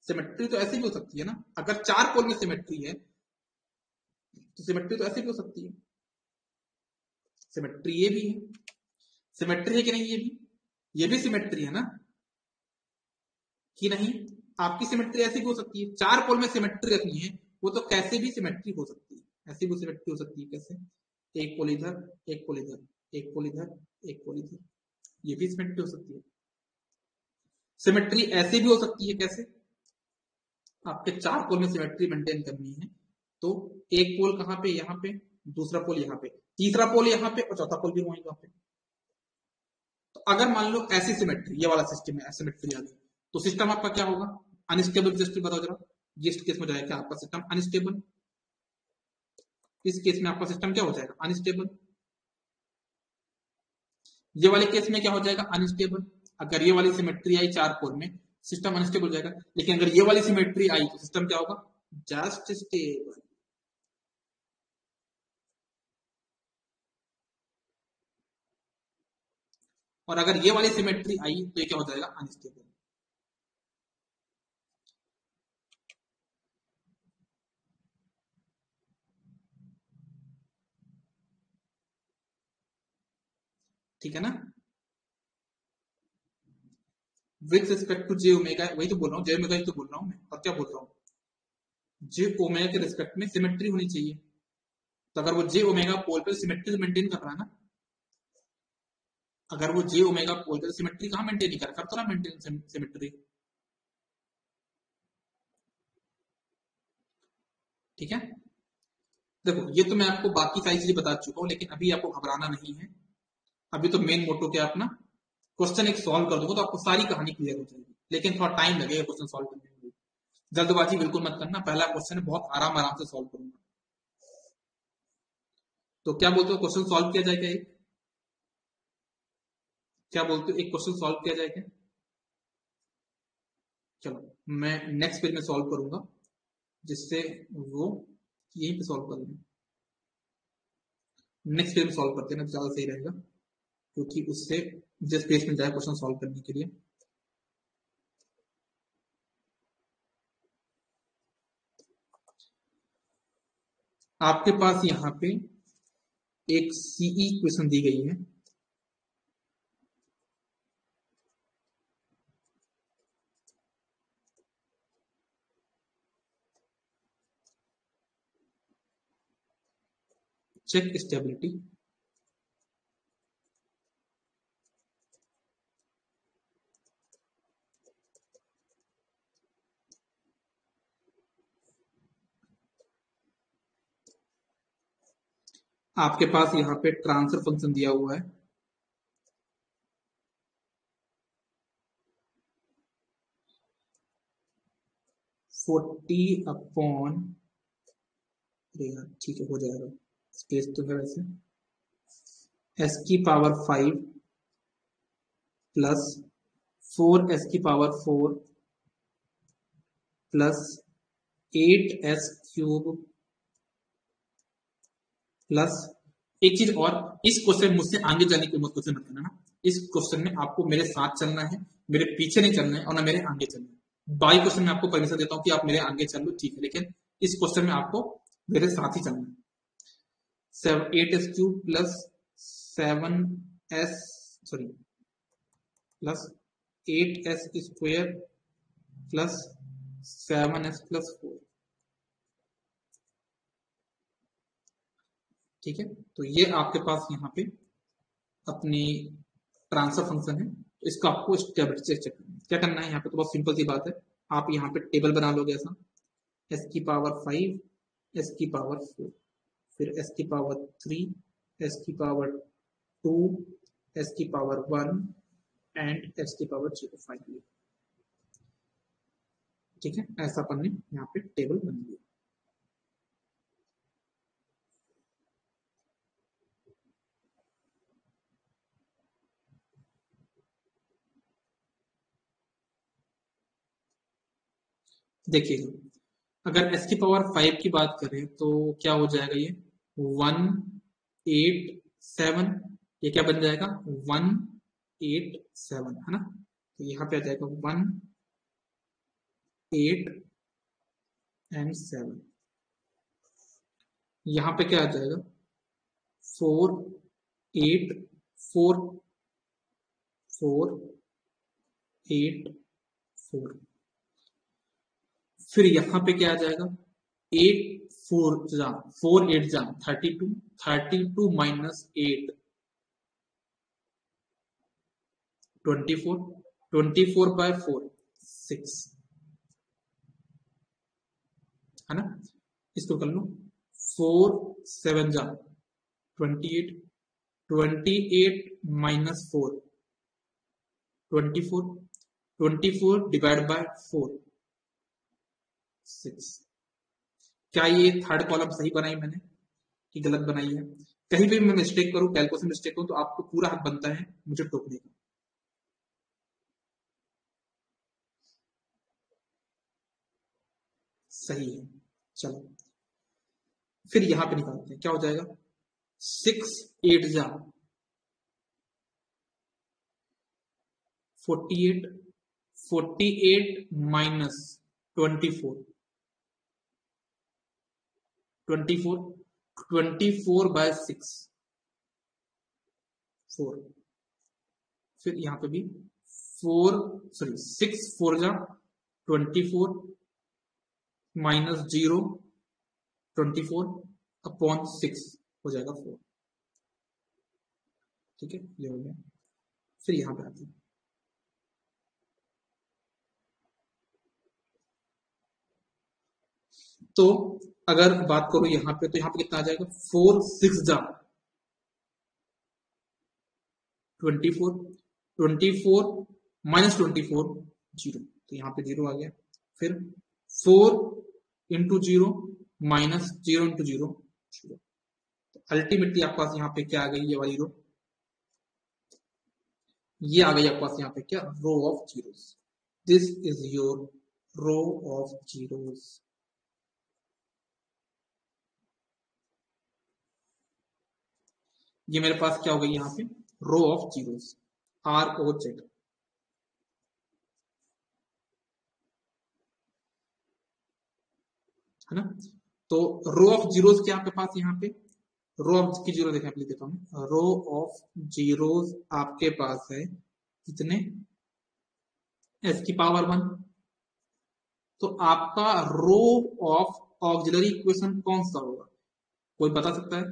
सिमेट्री? तो ऐसी भी हो सकती है ना, अगर 4 पोल में सिमेट्री है तो सिमेट्री तो ऐसी भी हो सकती है। सिमेट्री ये भी है, सिमेट्री है कि नहीं? ये भी सिमेट्री है ना कि नहीं? आपकी सिमेट्री ऐसी भी हो सकती है। 4 पोल में सिमेट्री रखनी है, वो तो कैसे भी सिमेट्री हो सकती है। ऐसी भी सिमेट्री हो सकती है। कैसे? एक पोल इधर, एक पोल इधर, एक पोल इधर, एक पोल इधर, ये भी सिमेट्री हो सकती है। सिमेट्री ऐसे भी हो सकती है। कैसे? आपके 4 पोल में सिमेट्री मेंटेन करनी है तो एक पोल कहां पे? यहाँ पे, दूसरा पोल यहाँ पे, तीसरा पोल यहाँ पे और चौथा पोल भी वहीं पे। तो अगर मान लो ऐसी सिमेट्री, ये वाला सिस्टम है, सिमेट्री आ गई, तो सिस्टम आपका क्या होगा? Unstable system. बताओ जरा, जिस केस में जाएगा आपका सिस्टम अनस्टेबल। इस केस में आपका सिस्टम क्या हो जाएगा? अनस्टेबल। ये वाले केस में क्या हो जाएगा? अनस्टेबल। अगर ये वाली सिमेट्री आई 4 पोल में, सिस्टम अनस्टेबल हो जाएगा। लेकिन अगर ये वाली सिमेट्री आई तो सिस्टम क्या होगा? Just stable. और अगर ये वाली सिमेट्री आई तो ये क्या हो जाएगा? अनस्टेबल। ठीक है ना? With respect to J omega, वही तो बोल रहा हूँ, जे ओमेगा ही तो बोल रहा हूँ मैं, और क्या बोल रहा हूँ? जे ओमेगा के रिस्पेक्ट में सिमेट्री होनी चाहिए। तो अगर वो जे ओमेगा पोल पे सिमेट्री मेंटेन कर रहा है ना, अगर वो जे ओमेगा पोल पे सिमेट्री कहाँ मेंटेन नहीं कर तो ना मेंटेन सिमेट्री। ठीक है, देखो ये तो मैं आपको बाकी सारी चीजें बता चुका हूँ, लेकिन अभी आपको घबराना नहीं है। अभी तो मेन मोटो क्या अपना क्वेश्चन एक सॉल्व कर दूंगा तो आपको सारी कहानी क्लियर हो जाएगी, लेकिन थोड़ा टाइम लगेगा क्वेश्चन सॉल्व करने में। जल्दबाजी बिल्कुल मत करना, पहला क्वेश्चन है, बहुत आराम आराम से सॉल्व करूंगा। तो क्या बोलते हो, क्वेश्चन सॉल्व किया जाएगा एक? क्या बोलते हो, एक क्वेश्चन सॉल्व किया जाएगा? चलो मैं नेक्स्ट पेज में सॉल्व करूंगा, जिससे वो यहीं पे सॉल्व करेंगे। नेक्स्ट पेज में सॉल्व करते हैं ना, ज्यादा सही रहेगा, क्योंकि उससे जिस पेज में जाए क्वेश्चन सॉल्व करने के लिए। आपके पास यहाँ पे एक सीई क्वेश्चन दी गई है। Check stability. आपके पास यहाँ पे ट्रांसफर फंक्शन दिया हुआ है, फोर्टी अपॉन, ठीक है हो जाएगा, स्पेस तो है वैसे, एस की पावर 5 प्लस 4 एस की power 4 plus 8 S cube plus, एक चीज और, इस क्वेश्चन मुझसे आगे जाने की क्वेश्चन मत करना ना। इस क्वेश्चन में आपको मेरे साथ चलना है, मेरे पीछे नहीं चलना है और ना मेरे आगे चलना है। बाई क्वेश्चन में आपको परमिशन देता हूं कि आप मेरे आगे चल लो, ठीक है, लेकिन इस क्वेश्चन में आपको मेरे साथ ही चलना है। 8 S cube plus 7 S, sorry, plus 8 S square plus 7 S plus 4। ठीक है, तो ये आपके पास यहाँ पे अपनी ट्रांसफर फंक्शन है। तो इसका आपको स्टेबिलिटी से चेक करना है। क्या करना है यहाँ पे, तो बहुत सिंपल सी बात है, आप यहाँ पे टेबल बना लोगे ऐसा, एस की पावर 5, एस की पावर 4, फिर एस की पावर 3, एस की पावर 2, एस की पावर 1 एंड एस की पावर 0.5। ठीक है, ऐसा अपन ने यहाँ पे टेबल बना लिया। देखिएगा, अगर एस की पावर 5 की बात करें तो क्या हो जाएगा, ये 187, ये क्या बन जाएगा 187, है ना। तो यहाँ पे आ जाएगा 1, 8 एंड 7। यहाँ पे क्या आ जाएगा 4, 8, 4, 4, 8, 4। फिर यहाँ पे क्या आ जाएगा 8, 4 जा 4, 8 जा 32, 32 माइनस 8 24, 24 बाय 4 6, है ना। इसको कर लो 4, 7 जा 28, 28 माइनस 4 24, 24 डिवाइड बाय 4 6। क्या ये थर्ड कॉलम सही बनाई मैंने कि गलत बनाई है? कहीं भी मैं मिस्टेक करूं, कैलकुलेशन मिस्टेक करूं, तो आपको पूरा हक बनता है मुझे टोकने का। सही है। चलो फिर यहां पे निकालते हैं, क्या हो जाएगा? 6 8 जा 48, 48 माइनस 24, 24, 24/6 4। फिर यहां पे भी 4, सॉरी 6 4 जा 24 माइनस 0 24/6 हो जाएगा 4। ठीक है, ये हो गया। फिर यहां पे आते हैं, तो अगर बात करो यहां पे, तो यहां पे कितना आ जाएगा? 4 6 जा 24, 24 माइनस 24 0, तो यहां पे 0 आ गया। फिर 4 इंटू 0 माइनस 0 इंटू 0 0। अल्टीमेटली आपके पास यहाँ पे क्या आ गई? ये वाली रो, ये आ गई आपके पास यहाँ पे क्या? Row of zeros. This is your row of zeros. ये मेरे पास क्या हो गई यहाँ पे? Row of zeros, ROZ। है ना? तो रो ऑफ जीरोस क्या आपके पास यहाँ पे? रो ऑफ की जीरो देखें, लिख देता हूं। रो ऑफ जीरोस आपके पास है कितने? S की पावर 1। तो आपका रो ऑफ ऑक्सिलरी इक्वेशन कौन सा होगा? कोई बता सकता है?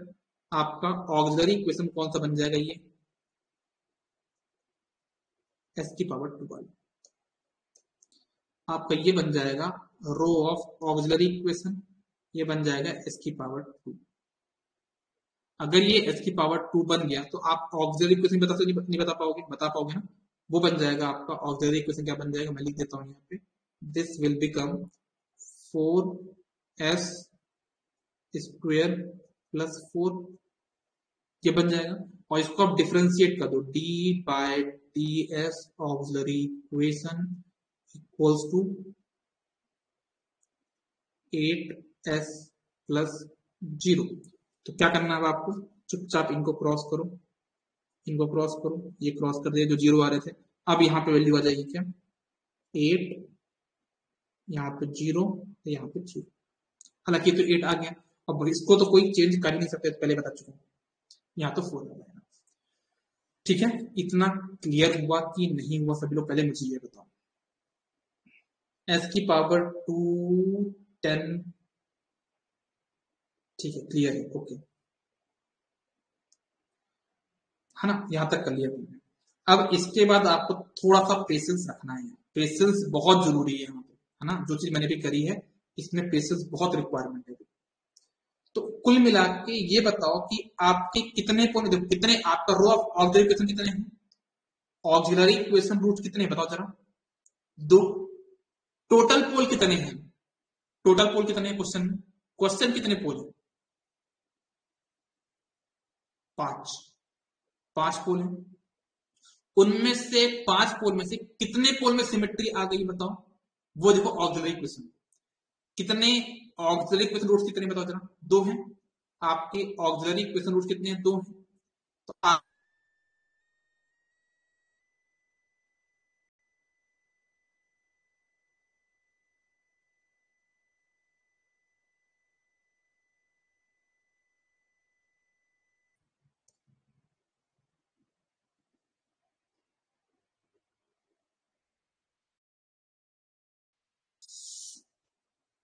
आपका ऑक्सिलरी इक्वेशन कौन सा बन जाएगा? ये S की पावर 2 वाला आपका ये बन जाएगा रो ऑफ ऑक्सिलरी इक्वेशन। ये बन जाएगा S की पावर 2। अगर ये S की पावर 2 बन गया तो आप ऑक्सिलरी इक्वेशन नहीं बता पाओगे? बता पाओगे ना? वो बन जाएगा आपका ऑक्सिलरी इक्वेशन। क्या बन जाएगा? मैं लिख देता हूं यहाँ पे। This will become 4S square plus 4। ये बन जाएगा। और इसको आप डिफरेंशिएट कर दो, d by D S auxiliary equation equals to 8S plus 0। तो क्या करना है अब आपको? चुपचाप इनको क्रॉस करो, इनको क्रॉस करो, ये क्रॉस कर दिया जो 0 आ रहे थे। अब यहाँ पे वैल्यू आ जाएगी क्या? 8, यहाँ पे 0, यहाँ पे 0। हालांकि तो 8 आ गया। अब इसको तो कोई चेंज कर ही नहीं सकते, पहले बता चुका हूँ। यहाँ तो 4 आ जाएगा। ठीक है, इतना क्लियर हुआ कि नहीं हुआ सभी लोग? पहले मुझे ये बताओ। S की पावर 2 10, ठीक है, क्लियर है, ओके, है ना? यहां तक कर लिया तुमने। अब इसके बाद आपको थोड़ा सा पेशेंस रखना है। पेशेंस बहुत जरूरी है यहाँ पे, है ना? जो चीज मैंने भी करी है, इसमें पेशेंस बहुत रिक्वायरमेंट है। तो कुल मिला के ये बताओ कि आपके कितने पॉइंट, कितने आपका रो ऑफ ऑक्सिलरी इक्वेशन कितने हैं? ऑक्सिलरी इक्वेशन रूट कितने हैं बताओ जरा? दो। टोटल पोल कितने हैं? टोटल पोल कितने हैं क्वेश्चन में? क्वेश्चन कितने पोल है? 5। 5 पोल है। उनमें से 5 पोल में से कितने पोल में सिमेट्री आ गई बताओ? वो देखो ऑक्सिलरी इक्वेशन। कितने ऑक्सिलरी इक्वेशन रूट्स कितने बताओ जरा? 2 हैं। आपके ऑक्सिलरी इक्वेशन रूट्स कितने हैं? 2 हैं। तो आप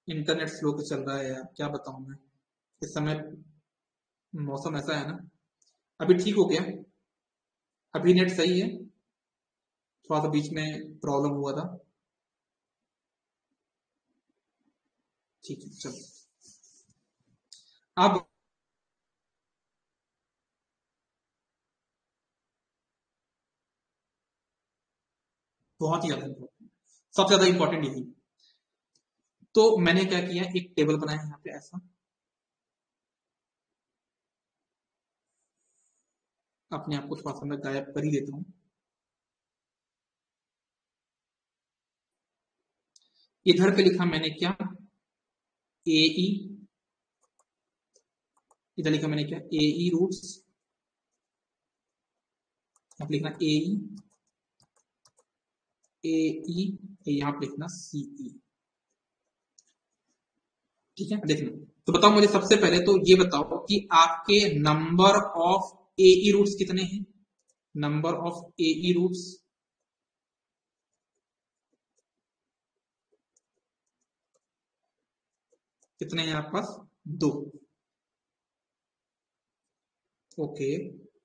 इंटरनेट स्लो तो चल रहा है यार, क्या बताऊं मैं। इस समय मौसम ऐसा है ना। अभी ठीक हो गया, अभी नेट सही है। थोड़ा सा बीच में प्रॉब्लम हुआ था। ठीक है, चलो। अब बहुत ही ज्यादा इंपॉर्टेंट, सबसे ज्यादा इंपॉर्टेंट यही। तो मैंने क्या किया, एक टेबल बनाया यहाँ पे ऐसा, अपने आप को थोड़ा सा मैं गायब कर ही देता हूं। इधर पे लिखा मैंने क्या, ए ई, इधर लिखा मैंने क्या, ए ई रूट्स, यहाँ पे लिखना ए ई, यहाँ पे लिखना सी ई। ठीक है, देखना। तो बताओ मुझे सबसे पहले तो ये बताओ कि आपके number of A E roots कितने हैं, number of A E roots कितने हैं आपके पास, 2। ओके,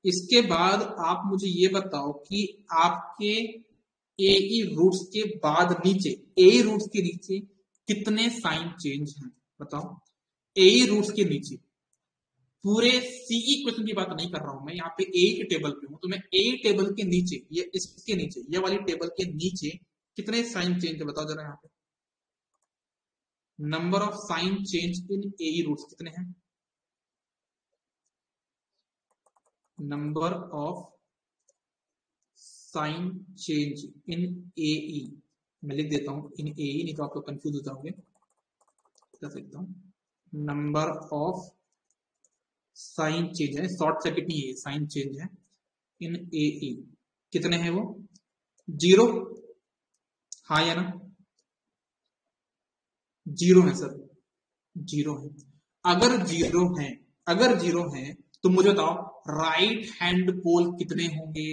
इसके बाद आप मुझे ये बताओ कि आपके ए ई रूट्स के बाद नीचे, ए रूट्स के नीचे कितने साइन चेंज हैं, बताओ। ए रूट्स के नीचे, पूरे सीई क्वेश्चन की बात नहीं कर रहा हूं मैं, यहाँ पे ए के टेबल पे हूं, तो मैं ए टेबल के नीचे, ये इसके नीचे, ये वाली टेबल के नीचे कितने साइन चेंज है बताओ जरा। यहाँ पे number of sign change in a roots कितने हैं, number of sign change in a, मैं लिख देता हूं इन ए, नहीं तो आप लोग कंफ्यूज हो जाओगे, कर सकता हूं। नंबर ऑफ साइन चेंज है, शॉर्ट सर्किट नहीं है, साइन चेंज है इन ए ई, कितने हैं वो, 0, हाँ या ना, 0 है सर, 0 है। अगर 0 है, अगर 0 है तो मुझे बताओ राइट हैंड पोल कितने होंगे।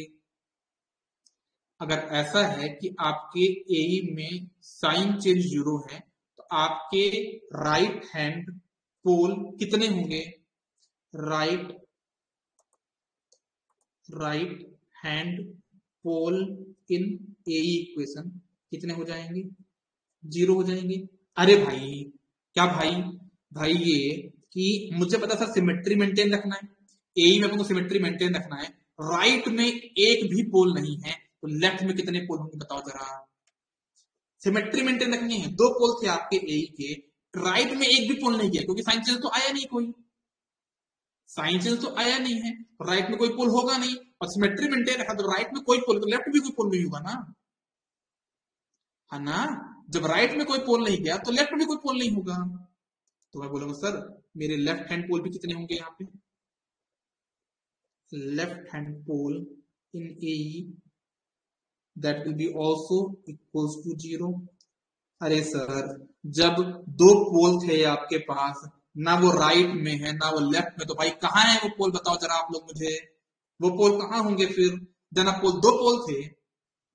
अगर ऐसा है कि आपके ए में साइन चेंज 0 है तो आपके राइट हैंड पोल कितने होंगे, right hand pole in A equation कितने हो जाएंगे, 0 हो जाएंगे। अरे भाई, क्या भाई, भाई ये कि मुझे पता सर सिमेट्री मेंटेन रखना है, ए में अपने को सिमेट्री मेंटेन रखना है, राइट में एक भी पोल नहीं है तो लेफ्ट में कितने पोल होंगे बताओ जरा। सिमेट्री मेंटेन रखनी है, 2 पोल थे आपके ए के, राइट में एक भी पोल नहीं किया क्योंकि साइन चेंज तो आया नहीं, कोई साइन चेंज तो आया नहीं है, राइट में कोई पोल होगा नहीं, और सिमेट्री मेंटेन रखा तो राइट में कोई पोल, तो लेफ्ट में भी कोई पोल नहीं होगा ना, है ना। जब राइट में कोई पोल नहीं गया तो लेफ्ट में भी कोई पोल नहीं होगा, तो मैं बोलूंगा सर मेरे लेफ्ट हैंड पोल भी कितने होंगे यहाँ पे, left hand pole in A that will be also equals to 0। अरे सर जब 2 पोल थे आपके पास, ना वो राइट में है ना वो लेफ्ट में, तो भाई कहाँ है वो पोल बताओ जरा आप लोग मुझे, वो पोल कहाँ होंगे फिर, जब पोल 2 पोल थे,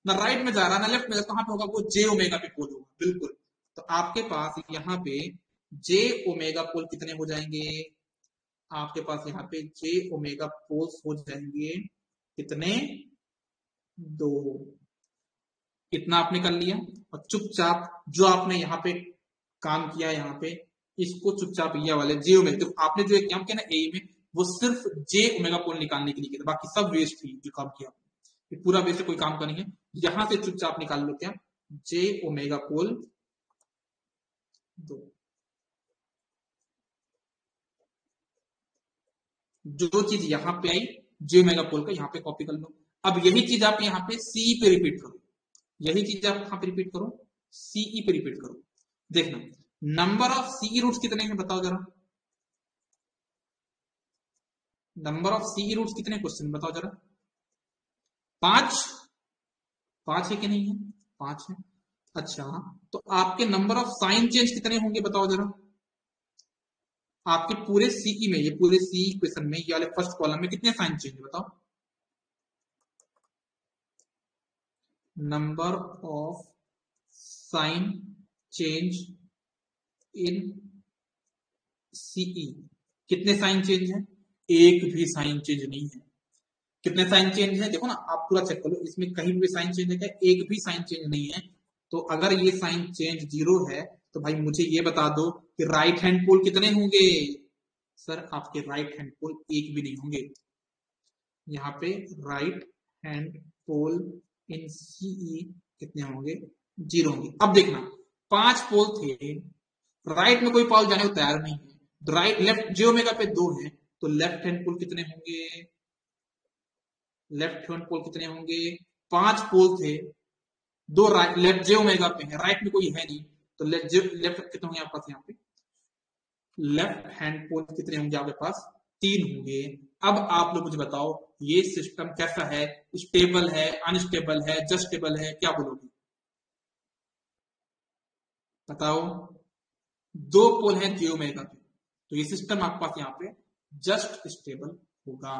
ना राइट में जा रहा ना लेफ्ट में, कहाँ पे होगा वो, जे ओमेगा पे पोल होगा, बिल्कुल। तो आपके पास यहाँ पे जे ओमेगा पोल कितने हो जाएंगे, आपके पास यहाँ पे जे ओमेगा पोल्स हो जाएंगे कितने, 2। इतना आपने कर लिया, और चुपचाप जो आपने यहाँ पे काम किया, यहाँ पे इसको चुपचाप ये वाले जे ओमेगा, तो आपने जो एक काम किया ना ए में, वो सिर्फ जे ओमेगा पोल निकालने के लिए किया, बाकी सब वेस्ट थी जो काम किया, ये पूरा वेस्ट, कोई काम का नहीं है। यहां से चुपचाप निकाल लो क्या, जे ओमेगा पोल 2, जो चीज यहां पे आई जे ओमेगा पोल का यहाँ पे कॉपी कर लो। अब यही चीज आप यहाँ पे सी पे रिपीट करो, यही चीज आप कहां पे रिपीट करो, सीई पे रिपीट करो। देखना नंबर ऑफ सीई रूट्स कितने हैं बताओ जरा, नंबर ऑफ सीई रूट्स कितने क्वेश्चन बताओ जरा, 5, 5 है कि नहीं है, 5 है। अच्छा, तो आपके नंबर ऑफ साइन चेंज कितने होंगे बताओ जरा, आपके पूरे सीई में, ये पूरे सीई क्वेश्चन में, ये वाले फर्स्ट कॉलम में कितने साइन चेंज बताओ, number of sign change in CE कितने साइन चेंज है, एक भी साइन चेंज नहीं है। कितने साइन चेंज है देखो ना, आप पूरा चेक करो, इसमें कहीं भी साइन चेंज है क्या, एक भी साइन चेंज नहीं है। तो अगर ये साइन चेंज 0 है तो भाई मुझे ये बता दो कि राइट हैंड पोल कितने होंगे, सर आपके राइट हैंड पोल एक भी नहीं होंगे, यहाँ पे राइट हैंड पोल इन सीई कितने होंगे, 0 होंगे। अब देखना 5 पोल थे, राइट में कोई पोल जाने को तैयार नहीं है। राइट लेफ्ट जे ओमेगा पे 2 है, तो लेफ्ट हैंड पोल कितने होंगे? लेफ्ट हैंड पोल कितने होंगे? 5 पोल थे, दो राइट लेफ्ट जे ओमेगा पे है, राइट में कोई है नहीं, तो लेफ्ट कितने होंगे आपके पास? यहाँ पे लेफ्ट हैंड पोल कितने होंगे आपके पास? 3 होंगे। अब आप लोग मुझे बताओ ये सिस्टम कैसा है? स्टेबल है, अनस्टेबल है, जस्ट स्टेबल है, क्या बोलोगे? बताओ। 2 पोल है जे ओमेगा पे, तो ये सिस्टम आपके पास यहाँ पे जस्ट स्टेबल होगा।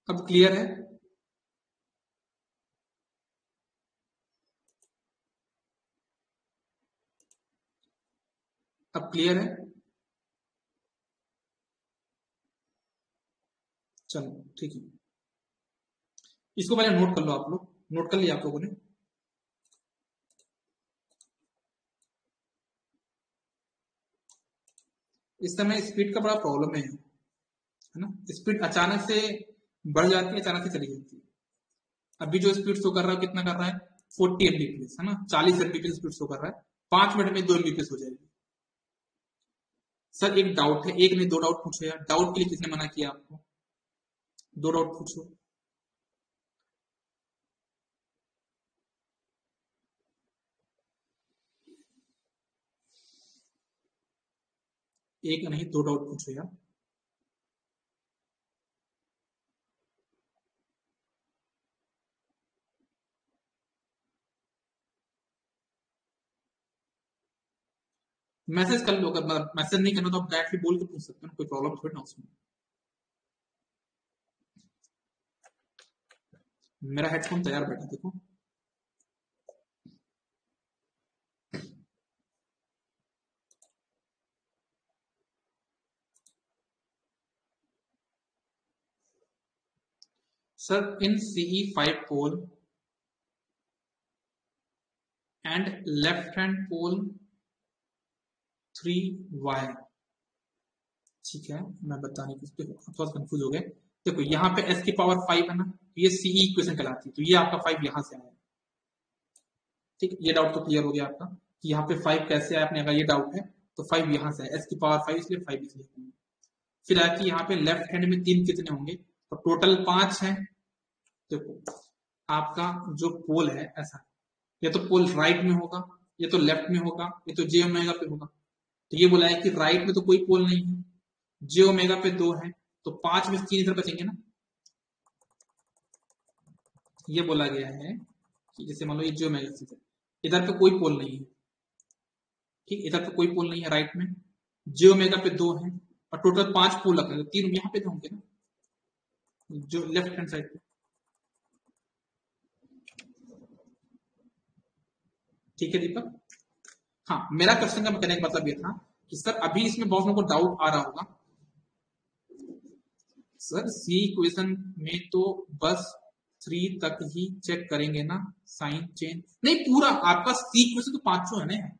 अब क्लियर है? अब क्लियर है? चलो ठीक है, इसको पहले नोट कर लो आप लोग। नोट कर लिया आप लोगों ने? इस समय स्पीड का बड़ा प्रॉब्लम है ना? स्पीड अचानक से बढ़ जाती है, अचानक से चली जाती है। अभी जो स्पीड शो कर रहा है कितना कर रहा है? 40 एमबीपीएस है ना, 40 एमबीपीएस स्पीड शो कर रहा है। 5 मिनट में 2 एमबीपीएस हो जाएगी। सर एक डाउट है, एक नहीं 2 डाउट पूछो यार। डाउट के लिए किसने मना किया आपको? 2 डाउट पूछो। एक नहीं 2 डाउट पूछो यार। मैसेज कर लो, अगर मैसेज नहीं करना तो आप डायरेक्टली बोल के पूछ सकते हो, कोई प्रॉब्लम थोड़ी ना उसमें। मेरा हेडफोन तैयार बैठा देखो। Sir in CE 5 pole and left hand pole 3y। ठीक है, मैं बताने की थोड़ा कंफ्यूज हो गए। देखो यहाँ पे s की पावर 5 है ना, तो ये सीई इक्वेशन कहलाती है, तो ये आपका 5 यहां से आया। ठीक, ये डाउट तो क्लियर हो गया आपका कि यहाँ पे 5 कैसे आया। अपने अगर ये डाउट है तो 5 यहां से है, s की पावर 5 इसलिए 5 इसलिए। फिर आके यहाँ पे लेफ्ट हैंड में 3 कितने होंगे? तो टोटल 5 है। देखो आपका जो पोल है ऐसा, या तो पोल राइट में होगा, या तो लेफ्ट में होगा, या तो जे ओमेगा पे होगा। तो ये बोला है कि राइट में तो कोई पोल नहीं है, जे ओमेगा पे 2 है, तो 5 में से 3 इधर बचेंगे ना। ये बोला गया है कि जैसे मान लो ये जे ओमेगा से इधर पे कोई पोल नहीं है। ठीक, इधर पे कोई पोल नहीं है राइट में, जे ओमेगा पे 2 है, और टोटल 5 पोल रखे, तो 3 यहाँ पे तो होंगे ना, जो लेफ्ट हैंड साइड पे। ठीक है दीपक? हाँ, मेरा क्वेश्चन का कहने का मतलब ये था कि सर अभी इसमें बहुत लोगों को डाउट आ रहा होगा सर सी इक्वेशन में तो बस 3 तक ही चेक करेंगे ना, साइन चेंज नहीं, पूरा आपका सी इक्वेशन तो 5 है ना यार,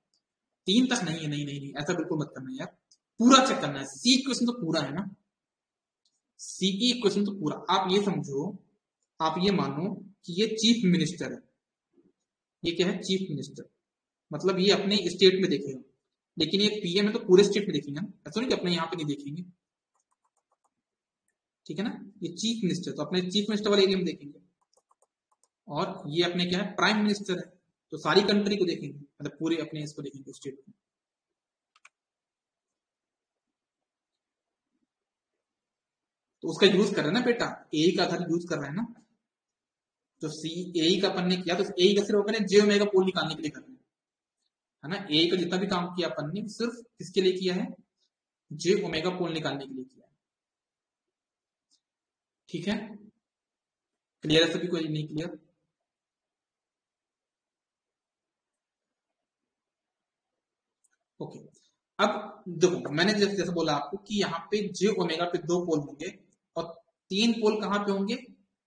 3 तक नहीं है, नहीं नहीं नहीं, ऐसा बिल्कुल मत करना यार, पूरा चेक करना है, सी इक्वेशन तो पूरा है ना, सी की इक्वेशन तो पूरा, आप ये समझो, आप ये मानो कि ये चीफ मिनिस्टर है, ये क्या है, चीफ मिनिस्टर, मतलब ये अपने स्टेट में देखेगा, लेकिन ये पीएम है तो पूरे स्टेट में देखेंगे ना, ऐसा नहीं कि अपने यहाँ पे नहीं देखेंगे, ठीक है ना, ये चीफ मिनिस्टर तो अपने चीफ मिनिस्टर वाले एरिया में देखेंगे, और ये अपने क्या है, प्राइम मिनिस्टर है, तो सारी कंट्री को देखेंगे, मतलब पूरे अपने इसको देखेंगे, स्टेट को। तो उसका यूज कर रहे हैं ना बेटा, ए का आधार यूज कर रहे हैं ना, तो सी ए का अपन ने किया, तो ए का सिर्फ अपन ने जे ओमेगा पोल निकालने के लिए कर रहे हैं, है ना, ए का जितना भी काम किया अपन ने सिर्फ किसके लिए किया है, जे ओमेगा पोल निकालने के लिए किया है, ठीक है, क्लियर है सभी को, नहीं क्लियर? ओके, अब देखो मैंने जैसे जैसे बोला आपको कि यहाँ पे जे ओमेगा पे 2 पोल होंगे, और 3 पोल कहाँ पे होंगे,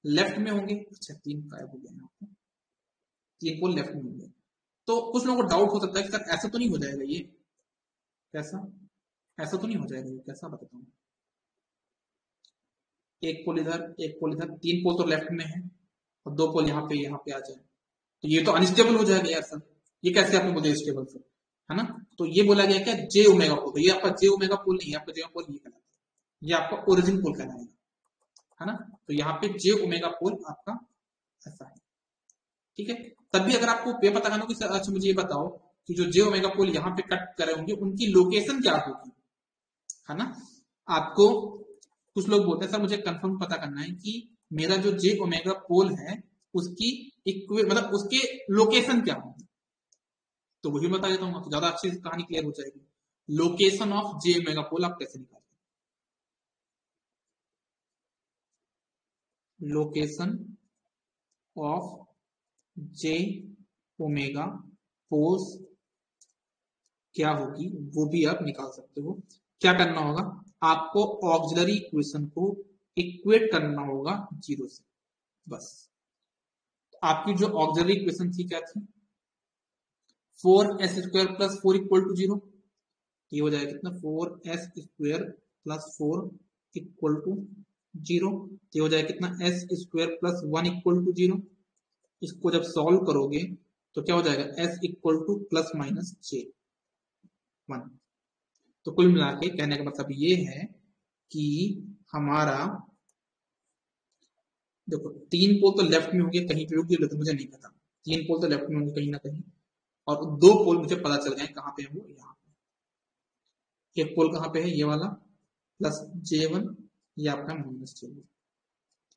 लेफ्ट में होंगे, अच्छा 3 गायब हो गया यहाँ पे, 3 पोल लेफ्ट में होंगे, तो कुछ लोगों को डाउट हो सकता है कि सर ऐसा तो नहीं हो जाएगा ये, कैसा, ऐसा तो नहीं हो जाएगा ये, कैसा बताता हूँ, एक पोल इधर, एक पोल इधर, 3 पोल तो लेफ्ट में है, और 2 पोल यहाँ पे आ जाए, तो ये तो अनस्टेबल हो जाएगा यार सर, ये कैसे आपने बोले स्टेबल सर, है ना, तो ये बोला गया क्या, जे ओमेगा पोल, तो ये आपका जे ओमेगा पोल नहीं है, आपका जे पोल ये कहलाता है, ये आपका ओरिजिन पोल कहलाएगा, है ना, तो यहाँ पे जे ओमेगा पोल आपका ऐसा है, ठीक है, तब भी अगर आपको ये पता करना हो कि अच्छा मुझे ये बताओ कि जो जे ओमेगा पोल यहाँ पे कट करे होंगे उनकी लोकेशन क्या होगी, है ना, आपको कुछ लोग बोलते हैं सर मुझे कंफर्म पता करना है कि मेरा जो जे ओमेगा पोल है उसकी मतलब उसके लोकेशन क्या होगी, तो वही बता देता हूँ, तो ज्यादा अच्छी कहानी क्लियर हो जाएगी, location of J omega pole आप कैसे निकालते, location of J omega poles क्या होगी वो भी आप निकाल सकते हो, क्या करना होगा, आपको ऑक्सिलरी इक्वेशन को इक्वेट करना होगा 0 से, बस, आपकी जो ऑक्सिलरी इक्वेशन थी क्या थी, 4s² + 4 = 0, ये हो जाएगा कितना, 4s² + 4 = 0, ये हो जाएगा कितना, s² + 1 = 0, इसको जब सॉल्व करोगे तो क्या हो जाएगा, s = +-j 1, तो कुल मिला के कहने का मतलब ये है कि हमारा देखो 3 पोल तो लेफ्ट में होंगे कहीं पे होगी, तो मुझे नहीं पता, 3 पोल तो लेफ्ट में होंगे कहीं ना कहीं, और 2 पोल मुझे पता चल गए कहाँ पे है, वो यहाँ पे, एक पोल कहाँ पे है, ये वाला +J1, ये आपका -J1,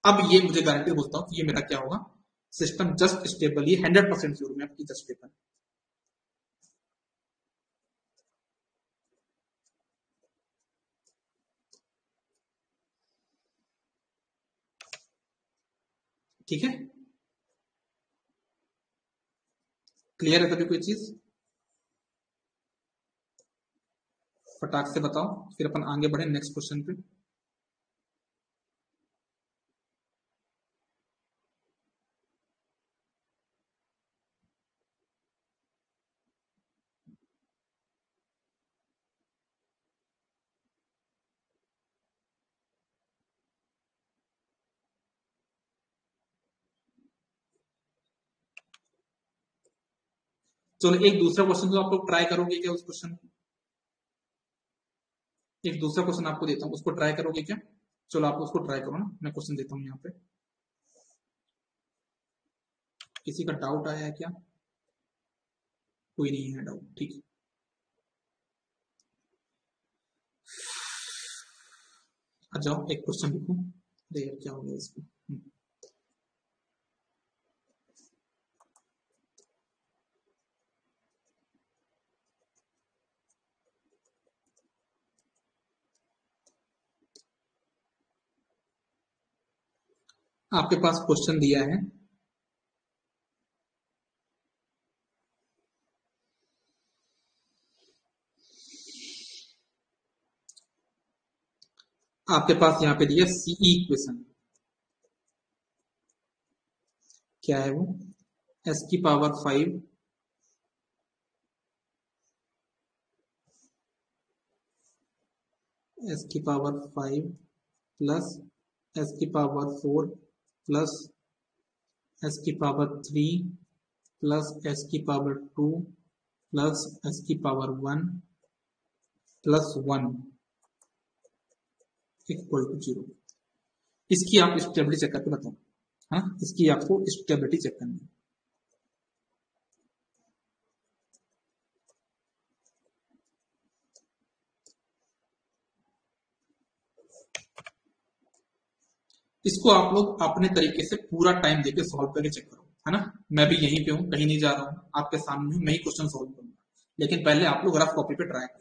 अब ये मुझे गारंटी बोलता हूँ कि ये मेरा क्या होगा, सिस्टम जस्ट स्टेबल, ये 100% श्योर मैं आपकी जस्ट स्टेबल, ठीक है, क्लियर है सभी कोई चीज, फटाक से बताओ, फिर अपन आगे बढ़े नेक्स्ट क्वेश्चन पे। चलो एक दूसरा क्वेश्चन तो आप लोग ट्राई करोगे क्या, उस क्वेश्चन, एक दूसरा क्वेश्चन आपको देता हूँ, उसको ट्राई करोगे क्या, चलो आप उसको ट्राई करो ना, मैं क्वेश्चन देता हूँ यहाँ पे, किसी का डाउट आया है क्या, कोई नहीं है डाउट, ठीक है, आ जाओ एक क्वेश्चन लिखो, अरे यार क्या हो गया इसको, आपके पास क्वेश्चन दिया है, आपके पास यहाँ पे दिया सीई इक्वेशन, क्या है वो, एस की पावर 5 एस की पावर 5 प्लस एस की पावर 4 प्लस एस की पावर 3 प्लस एस की पावर 2 प्लस एस की पावर 1 प्लस 1 इक्वल टू 0। इसकी आप स्टेबिलिटी चेक करके बताओ। हाँ, इसकी आपको स्टेबिलिटी चेक करनी है। इसको आप लोग अपने तरीके से पूरा टाइम देके सॉल्व करके चेक करो, है ना। मैं भी यहीं पे हूँ, कहीं नहीं जा रहा हूँ, आपके सामने हूँ, मैं ही क्वेश्चन सॉल्व करूंगा, लेकिन पहले आप लोग रफ कॉपी पे ट्राई करो।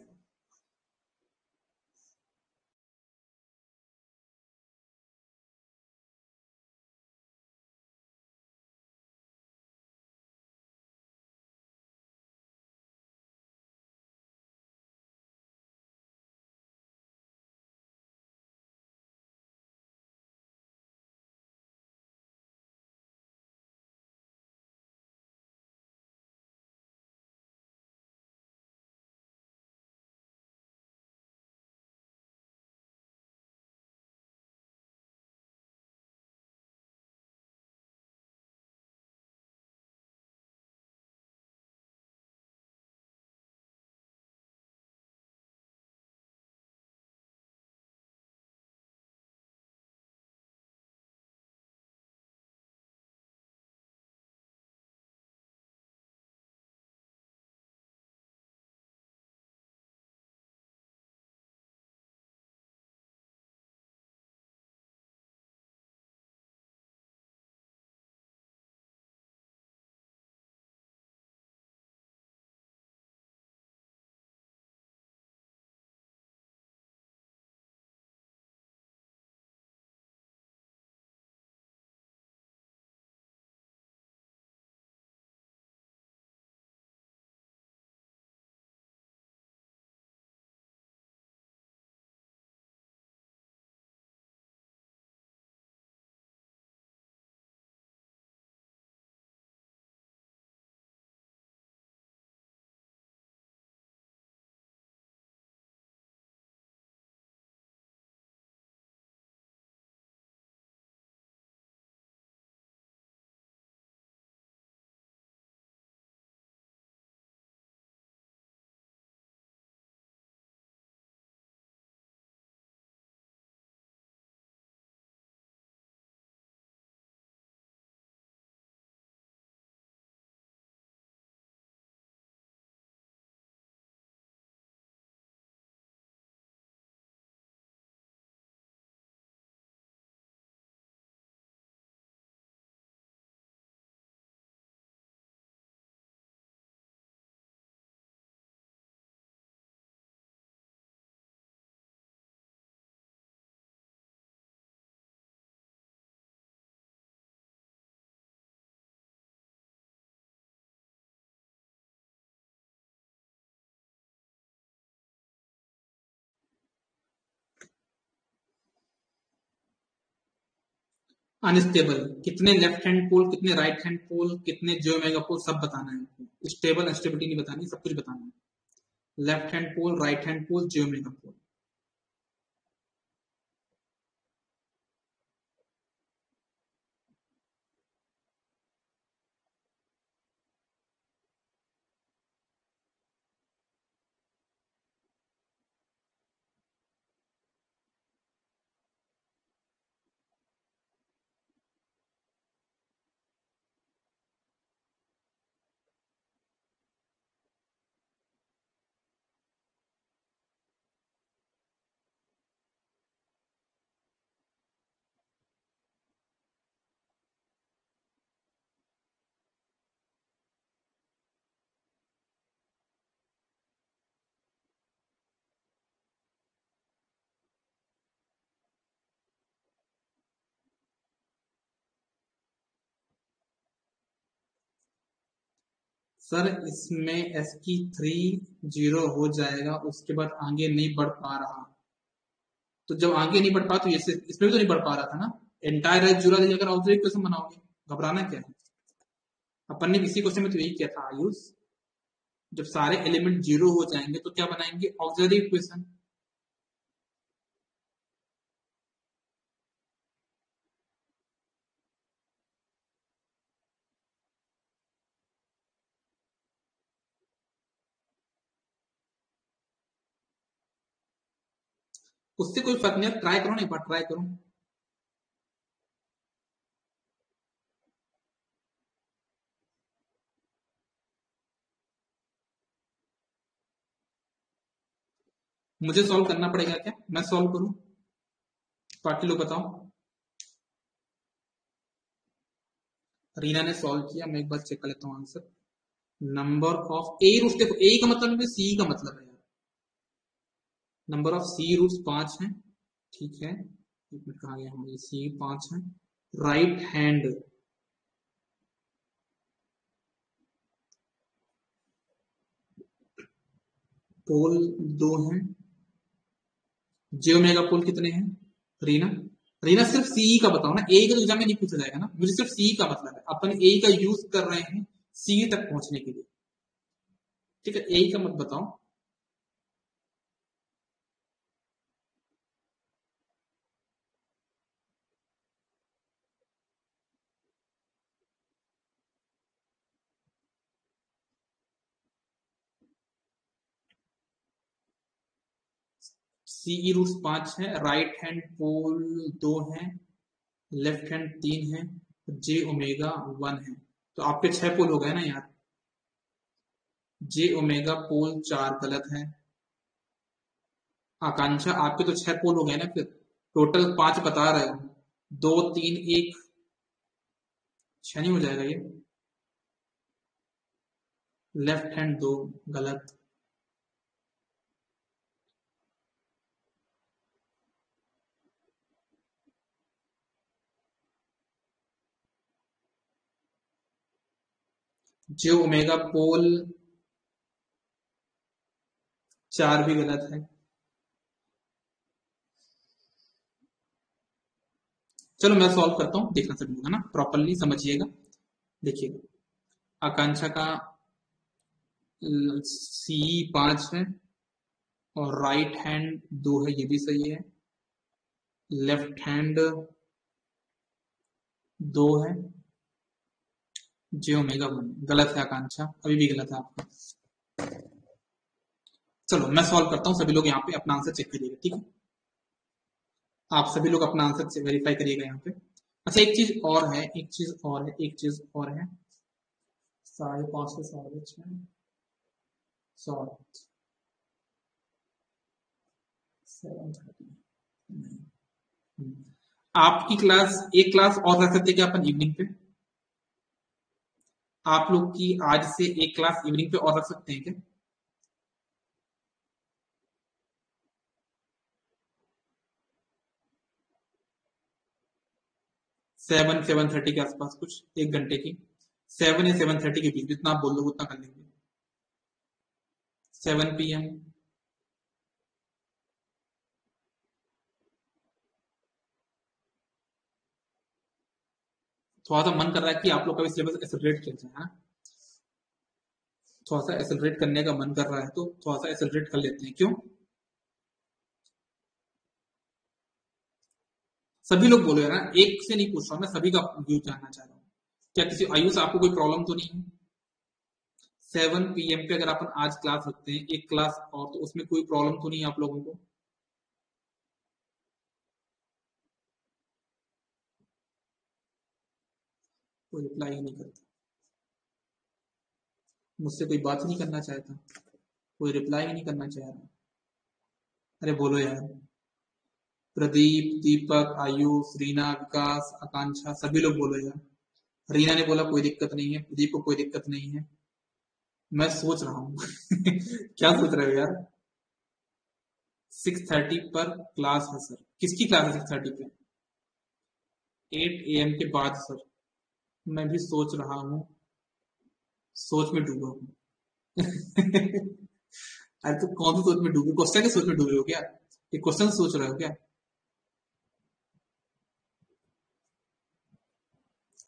अनस्टेबल कितने लेफ्ट हैंड पोल, कितने राइट हैंड पोल, कितने जियोमेगा पोल, सब बताना है आपको। स्टेबल अनस्टेबिलिटी नहीं बतानी, सब कुछ बताना है। लेफ्ट हैंड पोल, राइट हैंड पोल, जियोमेगा पोल। सर इसमें एस की 3 0 हो जाएगा, उसके बाद आगे नहीं बढ़ पा रहा। तो जब आगे नहीं बढ़ पा तो इसमें भी तो नहीं बढ़ पा रहा था ना। एंटायर एज जुड़ा अगर ऑक्सिलरी इक्वेशन बनाओगे, घबराना क्या है। अपन ने किसी क्वेश्चन में तो यही किया था आयुष, जब सारे एलिमेंट जीरो हो जाएंगे तो क्या बनाएंगे, ऑक्सिलरी इक्वेशन। उससे कोई फर्क नहीं, ट्राई करो ना, एक बार ट्राई करो। मुझे सॉल्व करना पड़ेगा क्या, मैं सॉल्व करूं, बाकी लोग बताओ। रीना ने सॉल्व किया, मैं एक बार चेक कर लेता हूँ answer. Number of A roots, देखो ए का मतलब है सी का मतलब है यार, नंबर ऑफ सी रूट्स 5 है, ठीक है। एक मिनट, कहा गया हमारे, सी 5 है। राइट हैंड पोल 2 है। जे ओमेगा पोल कितने हैं रीना? रीना सिर्फ सी का बताओ ना, ए का तो एग्जाम में नहीं पूछा जाएगा ना, मुझे सिर्फ सी का मतलब है, अपन ए का यूज कर रहे हैं सी तक पहुंचने के लिए, ठीक है। ए का मत बताओ। सी रूट्स 5 है, राइट हैंड पोल 2 है, लेफ्ट हैंड 3 है, जे ओमेगा 1 है। तो आपके 6 पोल हो गए ना यार। जे ओमेगा पोल 4 गलत है। आकांक्षा आपके तो 6 पोल हो गए ना फिर, टोटल 5 बता रहे हो, 2 3 1, 6 नहीं हो जाएगा ये। लेफ्ट हैंड 2 गलत। जे ओमेगा पोल 4 भी गलत है। चलो मैं सॉल्व करता हूँ, देखना सभी लोग है ना, प्रॉपरली समझिएगा। देखिए आकांक्षा का सी 5 है, और राइट हैंड 2 है, ये भी सही है। लेफ्ट हैंड 2 है। जे ओमेगा 1 गलत है आकांक्षा, अभी भी गलत है आपका। चलो मैं सॉल्व करता हूँ, सभी लोग यहाँ पे अपना आंसर चेक करिएगा, ठीक है। आप सभी लोग अपना आंसर वेरीफाई करिएगा यहाँ पे। अच्छा एक चीज और है, एक चीज और है, एक चीज और है। 5:30 से 6:30, सॉरी 7:30। आपकी क्लास, एक क्लास और रख सकते क्या अपन इवनिंग पे? आप लोग की आज से एक क्लास इवनिंग पे और रख सकते हैं क्या? 7-7:30 के आसपास, कुछ 1 घंटे की, 7 या 7:30 के बीच, जितना आप बोल दो उतना कर लेंगे। 7 PM। थोड़ा सा मन कर रहा है कि आप लोग का भी सिलेबस एक्सेलरेट किया जाए, हाँ? थोड़ा सा एक्सेलरेट करने का मन कर रहा है तो थोड़ा सा एक्सेलरेट कर लेते हैं, क्यों? सभी लोग बोलो यार, एक से नहीं पूछ रहा हूं मैं, सभी का व्यू जानना चाह रहा हूँ। क्या किसी आयुष आपको कोई प्रॉब्लम तो नहीं है? 7 PM पे अगर अपन आज क्लास रखते हैं, एक क्लास और, तो उसमें कोई प्रॉब्लम तो नहीं है आप लोगों को? कोई रिप्लाई ही नहीं करता, मुझसे कोई बात ही नहीं करना चाहता, कोई रिप्लाई ही नहीं करना चाह रहा। अरे बोलो यार। प्रदीप, दीपक, आयुष, रीना, विकास, आकांक्षा, सभी लोग बोलो यार। रीना ने बोला कोई दिक्कत नहीं है, प्रदीप को कोई दिक्कत नहीं है। मैं सोच रहा हूँ क्या सोच रहे हो यार? 6:30 पर क्लास है सर, किसकी क्लास है 6:30 पे? 8 AM के बाद सर। मैं भी सोच रहा हूँ, सोच में डूबा हूँ अरे तो कौन सी सोच में डूबे, क्वेश्चन की सोच में डूबे हो क्या? ये क्वेश्चन सोच रहे हो क्या?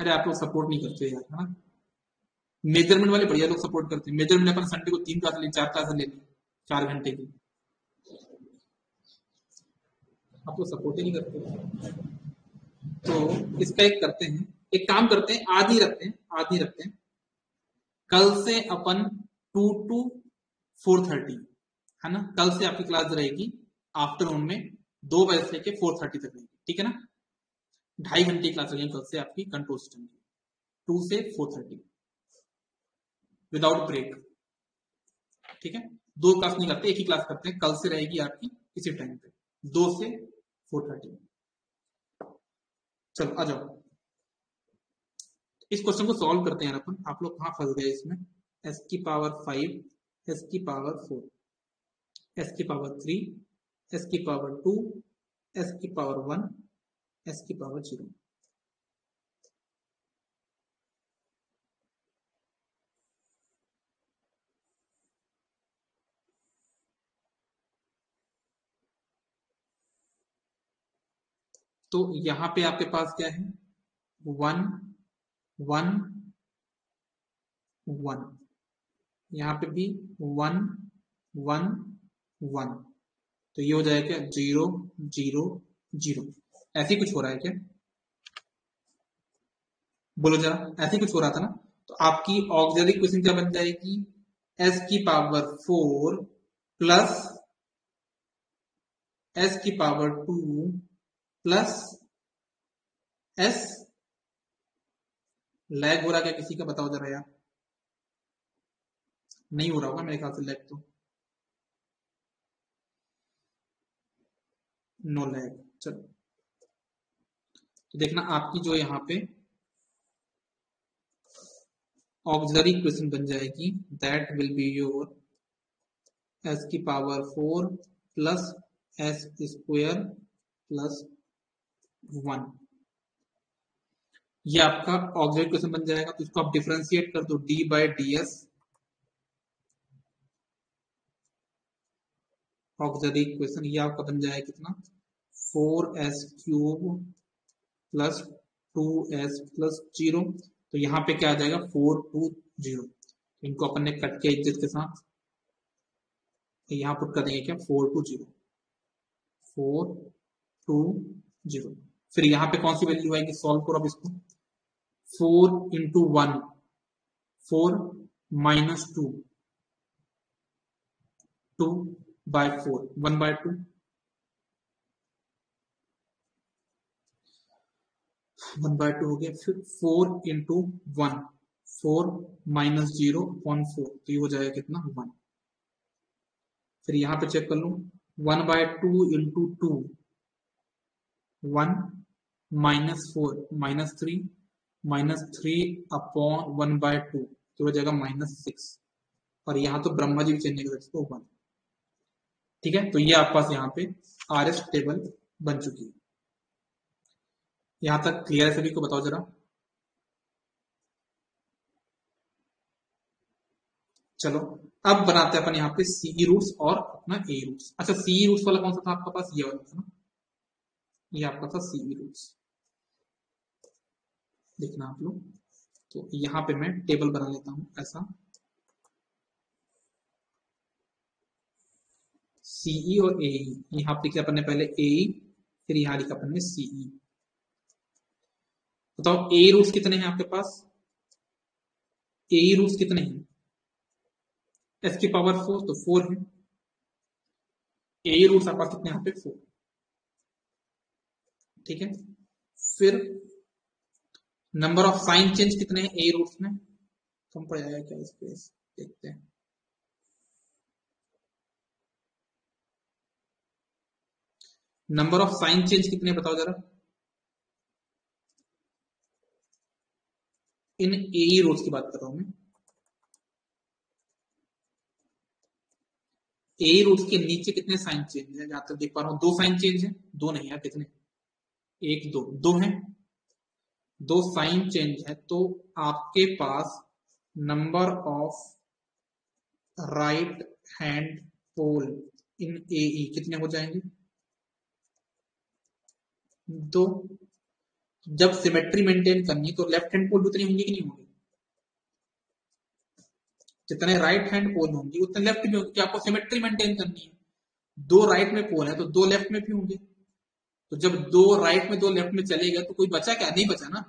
अरे आप लोग सपोर्ट नहीं करते यार, है ना। मेजरमेंट वाले बढ़िया लोग सपोर्ट करते हैं। मेजरमेंट अपन संडे को 3 क्लास ले, 4 क्लास ले ली 4 घंटे की। आप लोग सपोर्ट ही नहीं करते। तो इसका एक करते हैं, एक काम करते हैं, आज ही रखते हैं, आज ही रखते हैं। कल से अपन 2 to 4:30, है ना। कल से आपकी क्लास रहेगी आफ्टरनून में 2 बजे से लेके 4:30 तक रहेगी, ठीक है ना। 2.5 घंटे की क्लास रहेगी कल से आपकी कंट्रोल सिस्टम की, 2 से 4:30 विदाउट ब्रेक, ठीक है। 2 क्लास नहीं करते, एक ही क्लास करते हैं। कल से रहेगी आपकी इसी टाइम पे 2 से 4:30। चलो आ जाओ, इस क्वेश्चन को सॉल्व करते हैं अपन। आप लोग कहां फंस गए इसमें। s की पावर 5, s की पावर 4, s की पावर 3, s की पावर 2, s की पावर 1, s की पावर 0। तो यहां पे आपके पास क्या है, 1 1 1, यहाँ पे भी 1 1 1। तो ये हो जाएगा 0 0 0। ऐसे ही कुछ हो रहा है क्या, बोलो जरा। ऐसे ही कुछ हो रहा था ना। तो आपकी ऑक्सिलरी क्वेश्चन क्या बन जाएगी, s की पावर 4 प्लस s की पावर 2 प्लस s। लैग हो रहा क्या किसी का, बताओ जरा यार। नहीं हो रहा होगा मेरे ख्याल से लैग, तो नो लैग। चलो तो देखना आपकी जो यहाँ पे ऑक्सिलरी क्वेश्चन बन जाएगी, that will be your s की power 4 plus s square plus 1। ये आपका ऑक्सिलरी क्वेश्चन बन जाएगा। तो इसको आप डिफरेंशिएट कर दो, d by D S. Auxiliary question ये आपका बन जाएगा कितना, 4s cube plus 2s plus 0। तो यहाँ पे क्या आ जाएगा, 4 2 0। इनको अपन ने कट के इज्जत के साथ यहाँ पुट कर देंगे क्या, 4 2 0 4 2 0। फिर यहाँ पे कौन सी वैल्यू आएगी, सॉल्व करो अब इसको। 4 into 1 4 minus 2 2 by 4 1 by 2 1 by 2 हो गया। फिर 4 इंटू 1 4 माइनस 0 अपॉन 4, तो ये हो जाएगा कितना 1। फिर यहाँ पे चेक कर लो, 1 by 2 into 2 1 minus 4 minus 3 minus 3 upon 1 by 2, तो हो जाएगा माइनस 6। और यहाँ तो ब्रह्मा जी भी चेंज नहीं कर सकते, 1। ठीक है, तो ये आपके पास यहाँ पे आर एस टेबल बन चुकी है। यहां तक क्लियर है सभी को, बताओ जरा। चलो अब बनाते हैं अपन यहाँ पे सीई रूट्स और अपना ए रूट्स। अच्छा सीई रूट्स वाला कौन सा था आपका पास, ये वाला था ना, ये आपका था सीई रूट्स। देखना आप लोग, तो यहाँ पे मैं टेबल बना लेता हूं ऐसा, सीई और एई। यहाँ पे लिखा अपन ने पहले एई, फिर यहाँ लिखा अपन ने सीई। बताओ ए रूट्स कितने हैं आपके पास, एई रूट्स कितने हैं, एस की पावर 4 तो 4 है। एई रूट्स आपके पास कितने यहाँ पे 4, ठीक है। फिर नंबर ऑफ साइन चेंज कितने हैं ए रूट्स में, कम पड़ जाएगा क्या स्पेस, देखते हैं। नंबर ऑफ साइन चेंज कितने बताओ जरा इन ए रूट्स की बात कर रहा हूं मैं। ए रूट्स के नीचे कितने साइन चेंज है, जहां तक देख पा रहा हूं 2 साइन चेंज है। 2 नहीं यार, कितने, 1 2 2 है, 2 साइन चेंज है। तो आपके पास number of right hand pole in ए कितने हो जाएंगे, 2। जब सिमेट्री मेंटेन करनी है तो लेफ्ट हैंड पोल उतनी होंगी कि नहीं होंगी? जितने राइट हैंड पोल होंगी उतने लेफ्ट भी होंगी, आपको सिमेट्री मेंटेन करनी है। दो राइट में पोल है तो दो लेफ्ट में भी होंगे, तो जब दो राइट में दो लेफ्ट में चले गए तो कोई बचा क्या? नहीं बचा ना।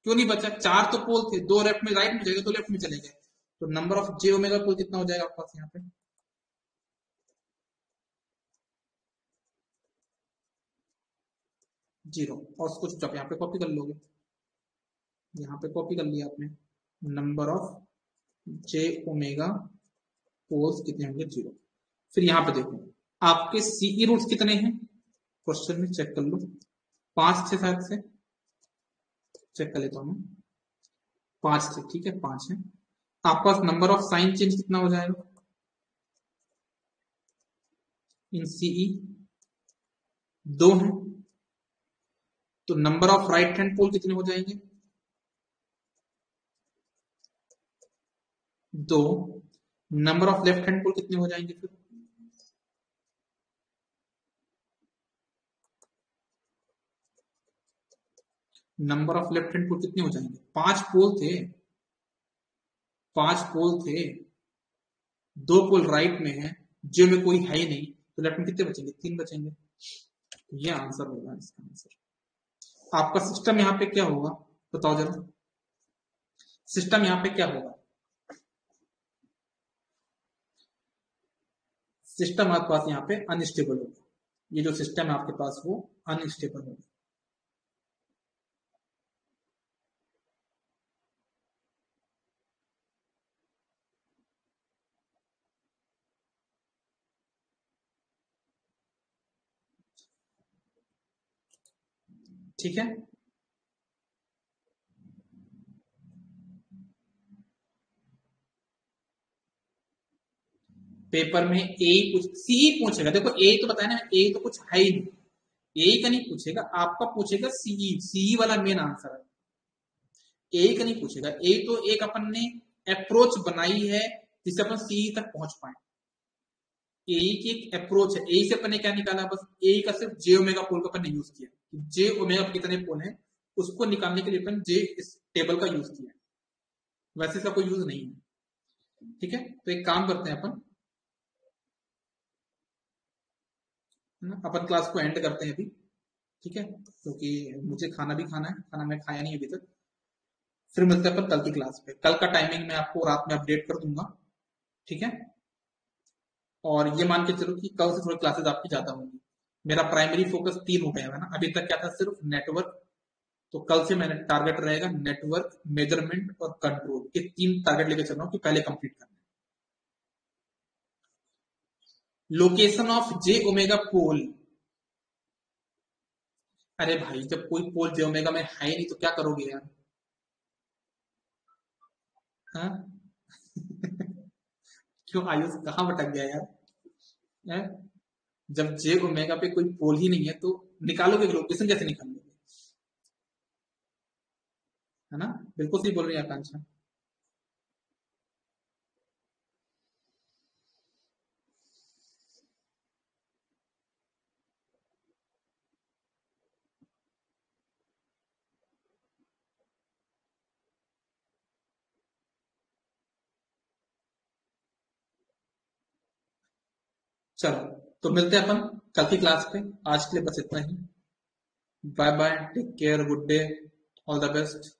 क्यों नहीं बचा? चार तो पोल थे, दो लेफ्ट में राइट में चले गए, दो लेफ्ट में चले गए, तो नंबर ऑफ जे ओमेगा पोल कितना हो जाएगा आपके पास यहाँ पे? जीरो। और उसको चुपचाप यहाँ पे कॉपी कर लोगे, यहाँ पे कॉपी कर लिया आपने, number of J omega poles कितने होंगे? जीरो। फिर यहाँ पे देखो आपके सीई रूट्स कितने हैं क्वेश्चन में, चेक कर लो। 5 थे शायद से, चेक कर लेता हूँ। 5 थे, ठीक है 5 है। आपके पास नंबर ऑफ साइन चेंज कितना हो जाएगा इन सीई? 2 है, तो नंबर ऑफ राइट हैंड पोल कितने हो जाएंगे? 2। नंबर ऑफ लेफ्ट हैंड पोल कितने हो जाएंगे फिर? नंबर ऑफ लेफ्ट हैंड पोल कितने हो जाएंगे? 5 पोल थे, 5 पोल थे, 2 पोल राइट में है, जो में कोई है ही नहीं, तो लेफ्ट में कितने बचेंगे? 3 बचेंगे। ये आंसर होगा इसका आंसर। आपका सिस्टम यहाँ पे क्या होगा बताओ जरा, सिस्टम यहाँ पे क्या होगा? सिस्टम आपके पास यहाँ पे अनस्टेबल होगा, ये जो सिस्टम है आपके पास वो अनस्टेबल होगा। ठीक है, पेपर में ए कुछ सी पूछेगा, देखो ए तो बताया ना, ए तो कुछ है ही नहीं, ए का नहीं पूछेगा, आपका पूछेगा सीई, सीई वाला मेन आंसर है। ए का नहीं पूछेगा, ए तो एक अपन ने अप्रोच बनाई है जिससे अपन सीई तक पहुंच पाए। ए की एक अप्रोच है, ए से अपन ने क्या निकाला? बस ए का सिर्फ जे ओमेगा पोल का अपन ने यूज किया, जे ओमेगा कितने पोल है उसको निकालने के लिए अपन जे इस टेबल का यूज किया, वैसे इसका कोई यूज नहीं है। ठीक है, तो एक काम करते हैं अपन, है ना, अपन क्लास को एंड करते हैं अभी। ठीक है, क्योंकि मुझे खाना भी खाना है, खाना मैं खाया नहीं अभी तक। फिर मिलते हैं अपन कल की क्लास पे, कल का टाइमिंग मैं आपको रात में अपडेट कर दूंगा। ठीक है, और ये मान के चलो कि कल से थोड़ी क्लासेस आपकी ज्यादा होंगी। मेरा प्राइमरी फोकस 3 हो गया है ना, अभी तक क्या था? सिर्फ नेटवर्क। तो कल से मैंने टारगेट रहेगा नेटवर्क, मेजरमेंट और कंट्रोल, ये 3 टारगेट लेके चल रहा हूँ कि पहले कंप्लीट करना है। लोकेशन ऑफ जे ओमेगा पोल, अरे भाई जब कोई पोल जे ओमेगा में है ही नहीं तो क्या करोगे यार? हाँ? क्यों आयुष कहाँ भटक गया यार? है? जब जे ओमेगा पे कोई पोल ही नहीं है तो निकालोगे लोकेशन कैसे निकालोगे? है ना, बिल्कुल सही बोल रही है आकांक्षा। चलो, तो मिलते हैं अपन कल की क्लास पे, आज के लिए बस इतना ही। Bye bye, take care, good day, all the best.